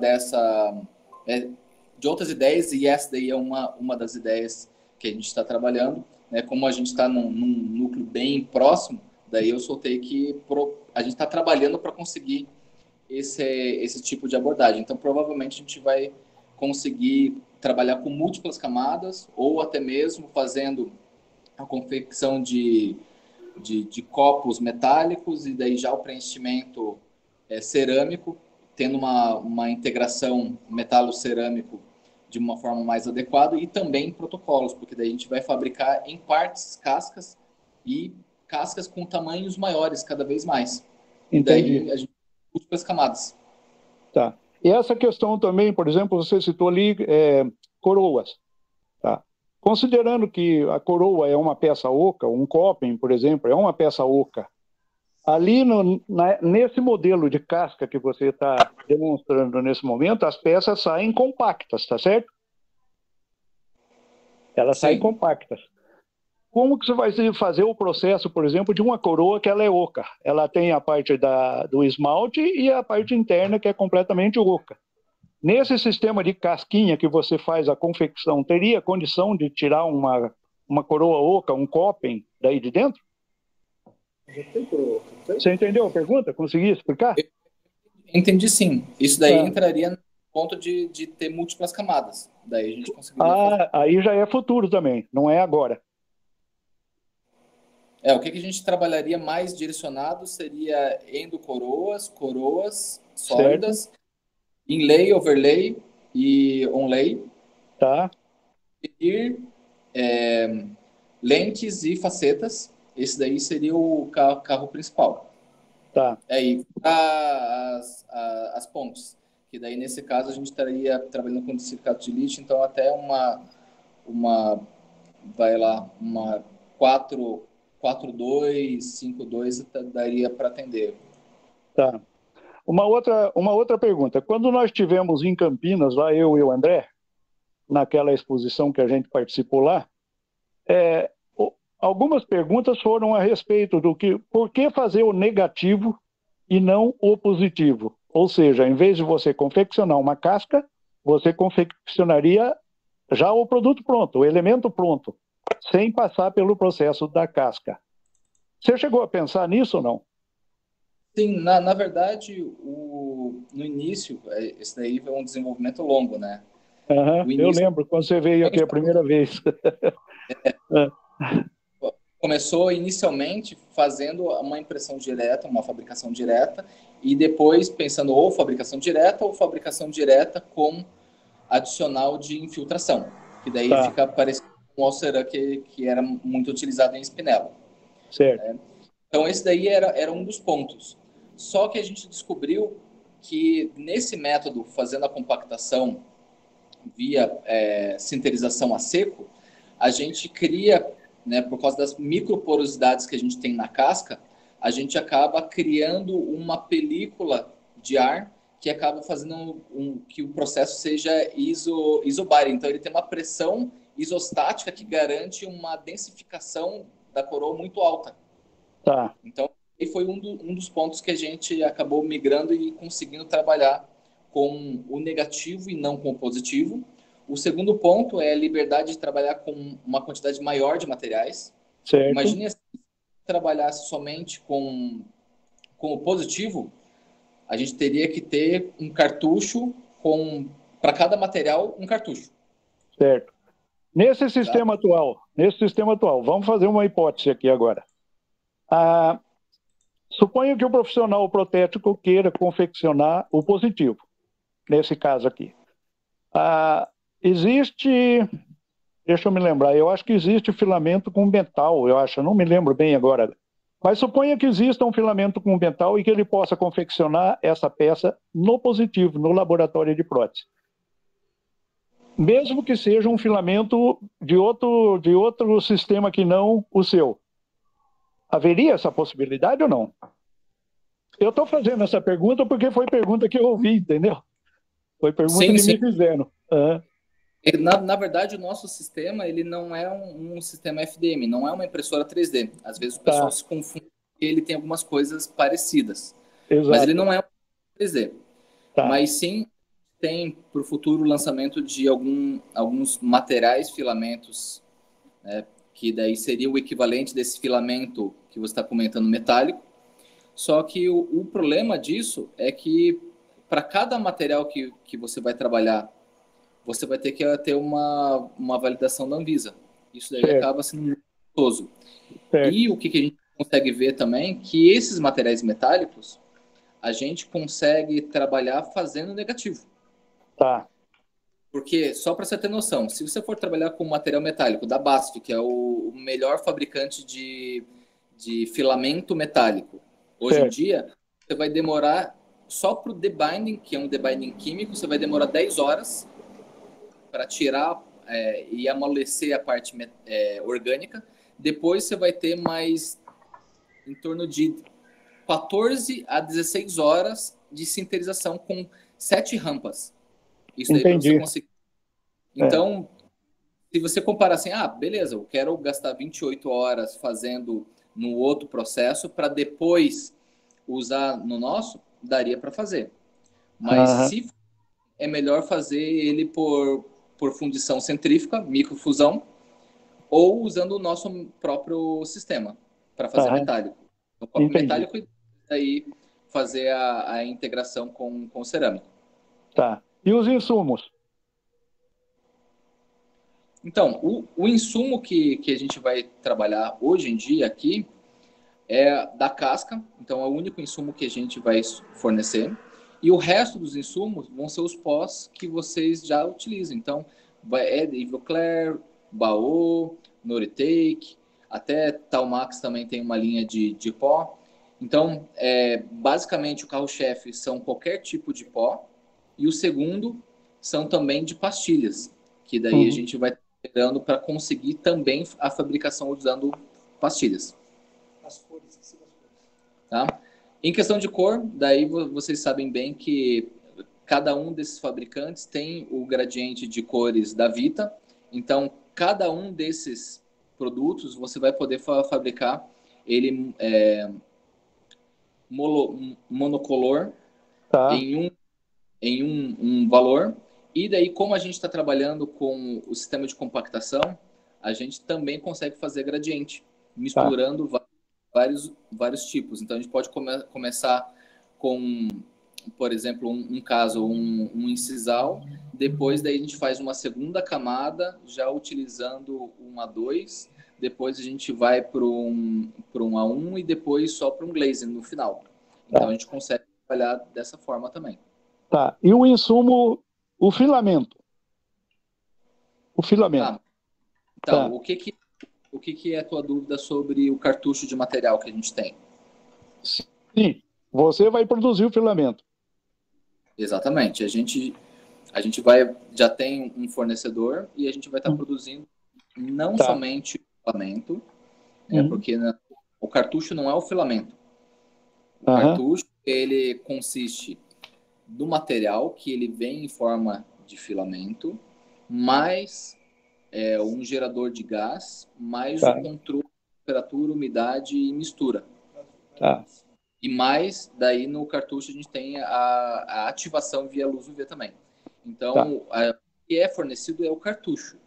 de outras ideias, e essa daí é uma das ideias que a gente está trabalhando. Né? Como a gente está num núcleo bem próximo, daí eu soltei que a gente está trabalhando para conseguir esse tipo de abordagem. Então, provavelmente, a gente vai conseguir trabalhar com múltiplas camadas, ou até mesmo fazendo a confecção de copos metálicos, e daí já o preenchimento cerâmico, tendo uma integração metalo-cerâmico de uma forma mais adequada, e também protocolos, porque daí a gente vai fabricar em partes cascas e cascas com tamanhos maiores cada vez mais. Entendi. E daí a gente múltiplas camadas. Tá. E essa questão também, por exemplo, você citou ali coroas. Tá? Considerando que a coroa é uma peça oca, um coping, por exemplo, é uma peça oca, ali nesse modelo de casca que você está demonstrando nesse momento, as peças saem compactas, tá certo? Elas saem compactas. Como que você vai fazer o processo, por exemplo, de uma coroa que ela é oca? Ela tem a parte do esmalte e a parte interna que é completamente oca. Nesse sistema de casquinha que você faz a confecção, teria condição de tirar uma coroa oca, um coping daí de dentro? Você entendeu a pergunta? Consegui explicar? Entendi, sim. Isso daí entraria no ponto de ter múltiplas camadas. Daí a gente conseguiria fazer. Aí já é futuro também, não é agora. O que a gente trabalharia mais direcionado seria endocoroas, coroas sólidas, certo, inlay, overlay e onlay. Tá. E lentes e facetas. Esse daí seria o carro principal. Tá. E as pontes, que daí nesse caso a gente estaria trabalhando com silicato de lítio, então até uma 4.2, 5.2 daria para atender. Tá. Uma outra pergunta. Quando nós tivemos em Campinas, lá eu e o André, naquela exposição que a gente participou lá, algumas perguntas foram a respeito do por que fazer o negativo e não o positivo. Ou seja, em vez de você confeccionar uma casca, você confeccionaria já o produto pronto, o elemento pronto, sem passar pelo processo da casca. Você chegou a pensar nisso ou não? Sim, na verdade, no início, esse daí foi um desenvolvimento longo, né? Eu lembro quando você veio aqui a primeira vez. Começou inicialmente fazendo uma impressão direta, uma fabricação direta, e depois pensando ou fabricação direta com adicional de infiltração, que daí fica parecendo com o Alceran que era muito utilizado em espinela. Certo. Então esse daí era um dos pontos. Só que a gente descobriu que nesse método, fazendo a compactação via sinterização a seco, a gente cria, né, por causa das microporosidades que a gente tem na casca, a gente acaba criando uma película de ar que acaba fazendo que o processo seja isobárico. Então, ele tem uma pressão isostática que garante uma densificação da coroa muito alta. Tá. Então, ele foi um dos pontos que a gente acabou migrando e conseguindo trabalhar com o negativo e não com o positivo. O segundo ponto é a liberdade de trabalhar com uma quantidade maior de materiais. Certo. Imagine se trabalhasse somente com o positivo, a gente teria que ter um cartucho para cada material, um cartucho. Certo. Nesse sistema atual, vamos fazer uma hipótese aqui agora. Suponho que o profissional protético queira confeccionar o positivo, nesse caso aqui. Existe, deixa eu me lembrar, eu acho que existe filamento com metal, eu não me lembro bem agora. Mas suponha que exista um filamento com metal e que ele possa confeccionar essa peça no positivo, no laboratório de prótese. Mesmo que seja um filamento de outro sistema que não o seu. Haveria essa possibilidade ou não? Eu estou fazendo essa pergunta porque foi pergunta que eu ouvi, entendeu? Foi pergunta que me fizeram. Na verdade, o nosso sistema ele não é um sistema FDM, não é uma impressora 3D. Às vezes o pessoal se confunde porque ele tem algumas coisas parecidas. Exato. Mas ele não é um 3D. Tá. Mas sim tem para o futuro o lançamento de alguns materiais, filamentos, né, que daí seria o equivalente desse filamento que você está comentando metálico. Só que o problema disso é que para cada material que você vai trabalhar, você vai ter que ter uma validação da Anvisa. Isso daí acaba sendo muito custoso. E o que a gente consegue ver também, que esses materiais metálicos, a gente consegue trabalhar fazendo negativo. Tá. Porque, só para você ter noção, se você for trabalhar com material metálico da Basto, que é o melhor fabricante de filamento metálico, hoje em Certo. dia, você vai demorar, só para o debinding, que é um debinding químico, você vai demorar 10 horas para tirar e amolecer a parte orgânica. Depois você vai ter mais em torno de 14 a 16 horas de sinterização com 7 rampas. Isso daí para você Entendi. conseguir. Então, se você comparar assim, beleza, eu quero gastar 28 horas fazendo no outro processo para depois usar no nosso, daria para fazer. Mas Aham. se é melhor fazer ele por fundição centrífuga, microfusão, ou usando o nosso próprio sistema para fazer Aham. metálico. O copo Entendi. metálico e daí fazer a integração com o cerâmico. Tá. E os insumos? Então, o insumo que a gente vai trabalhar hoje em dia aqui é da casca, então é o único insumo que a gente vai fornecer. E o resto dos insumos vão ser os pós que vocês já utilizam. Então, é Ivoclar, Baô, Noritake, até Talmax também tem uma linha de pó. Então, basicamente, o carro-chefe são qualquer tipo de pó. E o segundo são também de pastilhas, que daí a Uhum. gente vai pegando para conseguir também a fabricação usando pastilhas. As cores, as cores. Tá? Em questão de cor, daí vocês sabem bem que cada um desses fabricantes tem o gradiente de cores da Vita. Então, cada um desses produtos você vai poder fabricar ele monocolor Tá. em um valor. E daí, como a gente está trabalhando com o sistema de compactação, a gente também consegue fazer gradiente, Tá. misturando vários tipos. Então, a gente pode começar com, por exemplo, um caso, um incisal. Depois, daí a gente faz uma segunda camada, já utilizando um A2. Depois, a gente vai para um A1 e depois só para um glazing no final. Então, Tá. a gente consegue trabalhar dessa forma também. Tá. E o insumo, o filamento? O filamento. Então, Tá. o que é a tua dúvida sobre o cartucho de material que a gente tem? Sim. Você vai produzir o filamento. Exatamente. Já tem um fornecedor e a gente vai estar produzindo não Tá. somente o filamento, né, porque o cartucho não é o filamento. O Aham. cartucho, ele consiste do material que ele vem em forma de filamento, mais um gerador de gás, mais Tá. o controle de temperatura, umidade e mistura. Tá. E mais, daí no cartucho a gente tem a ativação via luz UV também. Então, o que é fornecido é o cartucho,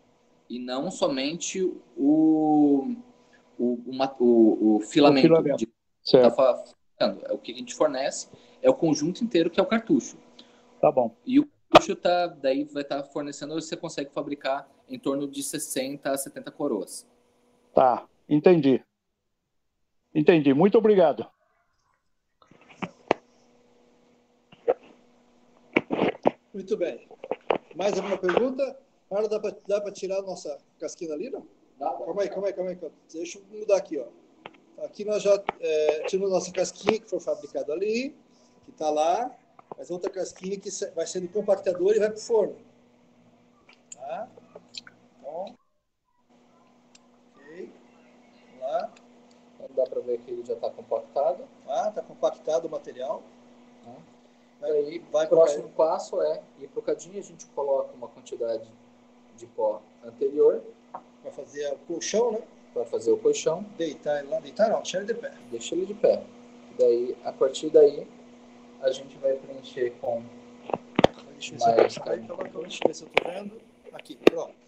e não somente o O filamento. filamento. Tá Certo. falando. O que a gente fornece é o conjunto inteiro que é o cartucho. Tá bom. E o cartucho daí vai estar fornecendo, você consegue fabricar em torno de 60 a 70 coroas. Tá. Entendi. Entendi. Muito obrigado. Muito bem. Mais alguma pergunta? Agora dá para tirar a nossa casquinha ali, não? Calma aí. Deixa eu mudar aqui, ó. Aqui nós já tiramos nossa casquinha que foi fabricada ali, que está lá, mas outra casquinha que vai ser do compactador e vai para o forno. Tá? Então, ok. Vamos lá. Então dá para ver que ele já está compactado. Está compactado o material. Aí, o próximo passo é ir para o cadinho, a gente coloca uma quantidade de pó anterior. Para fazer o colchão, né? Para fazer o colchão. Deitar ele lá. Deitar não, deixar ele de pé. Deixa ele de pé. Daí, a partir daí, a gente vai preencher com Deixa mais... eu ver se eu estou vendo. Aqui, pronto.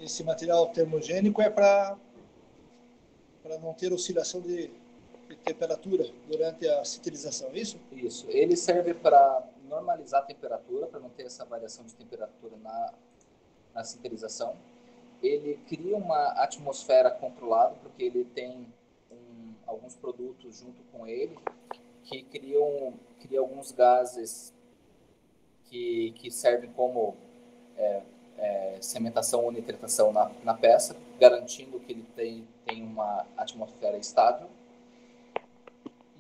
Esse material termogênico é para não ter oscilação de temperatura durante a cintilização, é isso? Isso. Ele serve para normalizar a temperatura, para não ter essa variação de temperatura na cintilização. Ele cria uma atmosfera controlada, porque ele tem alguns produtos junto com ele que criam alguns gases que servem como cementação ou nitratação na peça, garantindo que ele tem uma atmosfera estável.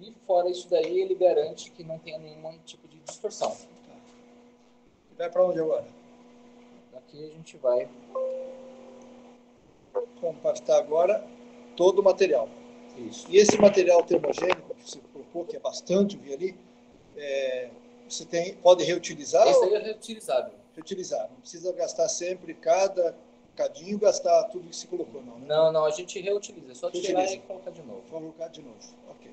E fora isso daí, ele garante que não tenha nenhum tipo de distorção. Tá. E vai para onde agora? Daqui a gente vai compactar agora todo o material. Isso. E esse material termogênico que você colocou, que é bastante, eu vi ali, você pode reutilizar? Esse aí é reutilizável. Reutilizar. Não precisa gastar sempre cada cadinho, gastar tudo que se colocou, não, né? Não, a gente reutiliza. É só tirar e colocar de novo. Colocar de novo. Ok.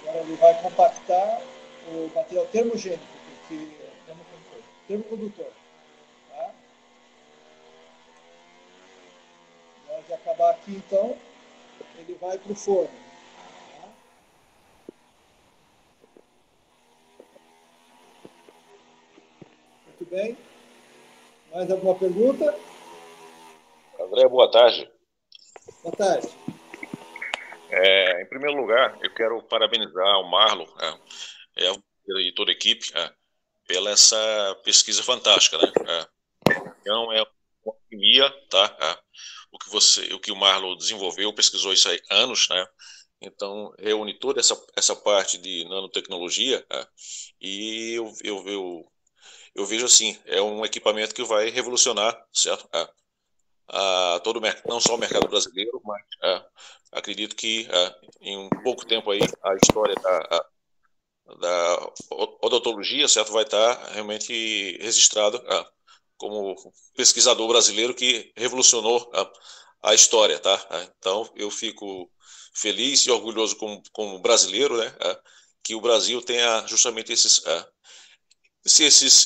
Agora ele vai compactar o material termogênico, porque termocondutor. Tá? Na hora de acabar aqui, então, ele vai para o forno. Tá? Muito bem. Mais alguma pergunta? André, boa tarde. Boa tarde. Em primeiro lugar, eu quero parabenizar o Marlon e toda a equipe pela essa pesquisa fantástica, né? Então, é uma alquimia, tá? O que o Marlon desenvolveu, pesquisou isso aí há anos, né? Então, reúne toda essa parte de nanotecnologia e eu vejo assim, é um equipamento que vai revolucionar, certo? Todo não só o mercado brasileiro, mas acredito que em um pouco tempo aí a história da odontologia, certo, vai estar realmente registrado como pesquisador brasileiro que revolucionou a história, tá? Então eu fico feliz e orgulhoso como brasileiro, né, que o Brasil tenha justamente esses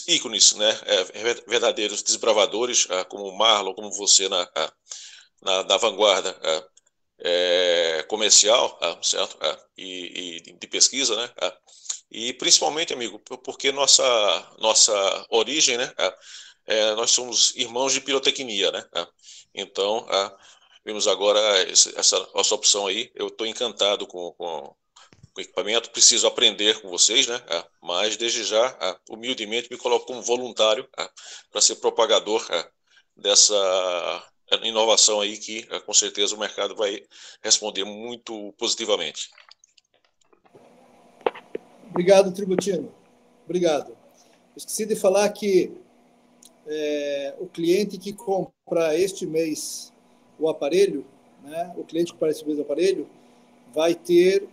ícones, né, verdadeiros desbravadores, como o Marlon, como você na vanguarda comercial, certo? E de pesquisa, né? E principalmente, amigo, porque nossa origem, né? Nós somos irmãos de pirotecnia, né? Então, vimos agora essa nossa opção aí. Eu estou encantado com o equipamento, preciso aprender com vocês, né? Mas desde já, humildemente, me coloco como voluntário para ser propagador dessa inovação aí que, com certeza, o mercado vai responder muito positivamente. Obrigado, Tributino. Obrigado. Esqueci de falar que o cliente que compra este mês o aparelho, né? O cliente que compra este mês o aparelho, vai ter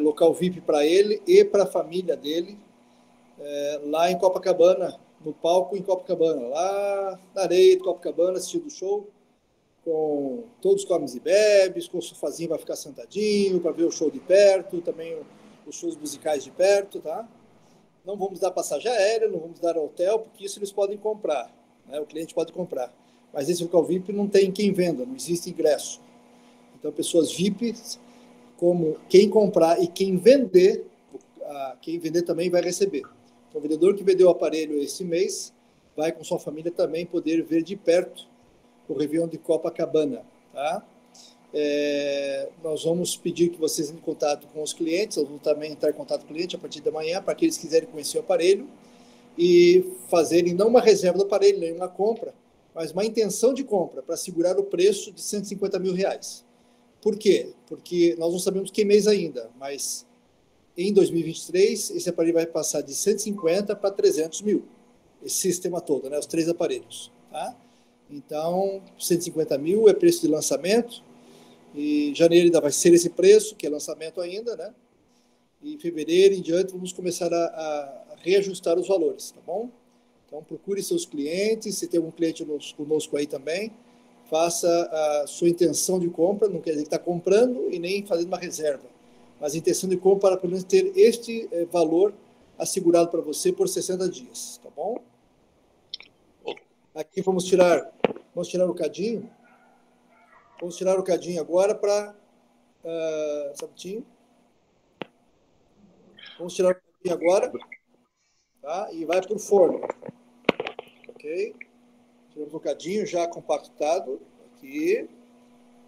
local VIP para ele e para a família dele, lá em Copacabana, no palco em Copacabana, lá na areia de Copacabana, assistindo o show, com todos os comes e bebes, com o sofazinho para ficar sentadinho, para ver o show de perto, também os shows musicais de perto, tá? Não vamos dar passagem aérea, não vamos dar hotel, porque isso eles podem comprar, né? O cliente pode comprar. Mas esse local VIP não tem quem venda, não existe ingresso. Então, pessoas VIPs, como quem comprar e quem vender também vai receber. Então, o vendedor que vendeu o aparelho esse mês vai com sua família também poder ver de perto o Réveillon de Copacabana, tá? Nós vamos pedir que vocês entrem em contato com os clientes, eu vou também entrar em contato com o cliente a partir da manhã, para que eles quiserem conhecer o aparelho e fazerem não uma reserva do aparelho, nem uma compra, mas uma intenção de compra para segurar o preço de R$150 mil. Por quê? Porque nós não sabemos que mês ainda, mas em 2023 esse aparelho vai passar de 150 para 300 mil, esse sistema todo, né, os 3 aparelhos, tá? Então, 150 mil é preço de lançamento, e janeiro ainda vai ser esse preço, que é lançamento ainda, né? E em fevereiro em diante vamos começar a reajustar os valores, tá bom? Então, procure seus clientes, se tem algum cliente conosco aí também, faça a sua intenção de compra, não quer dizer que está comprando e nem fazendo uma reserva, mas intenção de compra para pelo menos ter este valor assegurado para você por 60 dias, tá bom? Aqui vamos tirar o cadinho. Vamos tirar o cadinho agora para... sabitinho. Vamos tirar o cadinho agora, tá? E vai para o forno. Ok? Tiramos o cadinho já compactado aqui.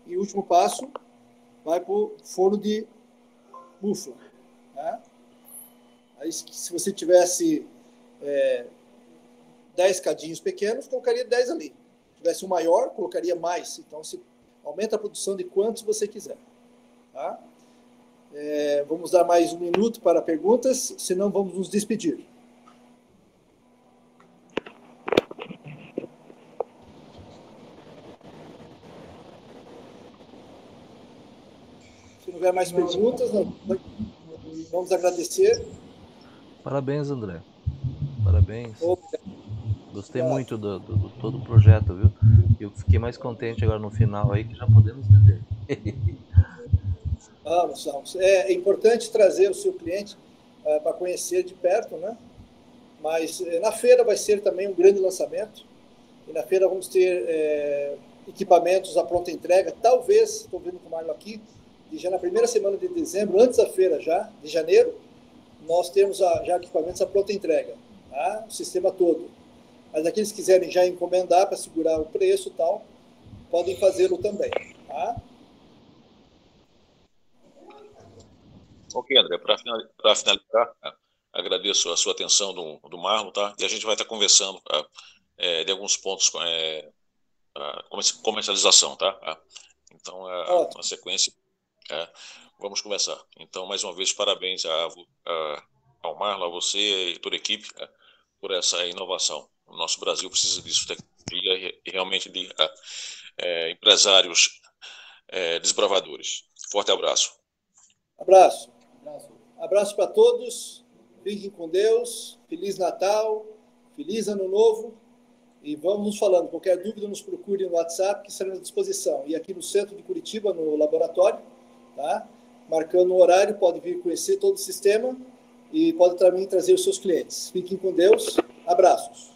E o último passo vai para o forno de búfala. Tá? Aí, se você tivesse 10 cadinhos pequenos, colocaria 10 ali. Se tivesse um maior, colocaria mais. Então, você aumenta a produção de quantos você quiser. Tá? Vamos dar mais 1 minuto para perguntas, senão vamos nos despedir. Se não houver mais perguntas, vamos agradecer. Parabéns, André. Parabéns. Obrigado. Gostei muito do todo o projeto, viu? Eu fiquei mais contente agora no final aí que já podemos vender. Vamos. É importante trazer o seu cliente para conhecer de perto, né? Mas na feira vai ser também um grande lançamento. E na feira vamos ter equipamentos à pronta entrega. Talvez, estou vendo com o Marlon aqui, já na primeira semana de dezembro, antes da feira já, de janeiro, nós temos já equipamentos à pronta entrega, tá? O sistema todo. Mas aqueles que quiserem já encomendar para segurar o preço e tal, podem fazê-lo também, tá? Ok, André, para finalizar, agradeço a sua atenção do Marlon, tá? E a gente vai estar conversando de alguns pontos comercialização, tá? Então, na sequência, vamos conversar. Então, mais uma vez, parabéns ao Marlon, a você e toda a equipe por essa inovação. O nosso Brasil precisa disso, tecnologia e realmente de empresários desbravadores. Forte abraço. Abraço para todos. Fiquem com Deus. Feliz Natal. Feliz Ano Novo. E vamos nos falando. Qualquer dúvida, nos procure no WhatsApp, que estaremos à disposição. E aqui no centro de Curitiba, no laboratório, tá? Marcando um horário, pode vir conhecer todo o sistema e pode também trazer os seus clientes. Fiquem com Deus. Abraços.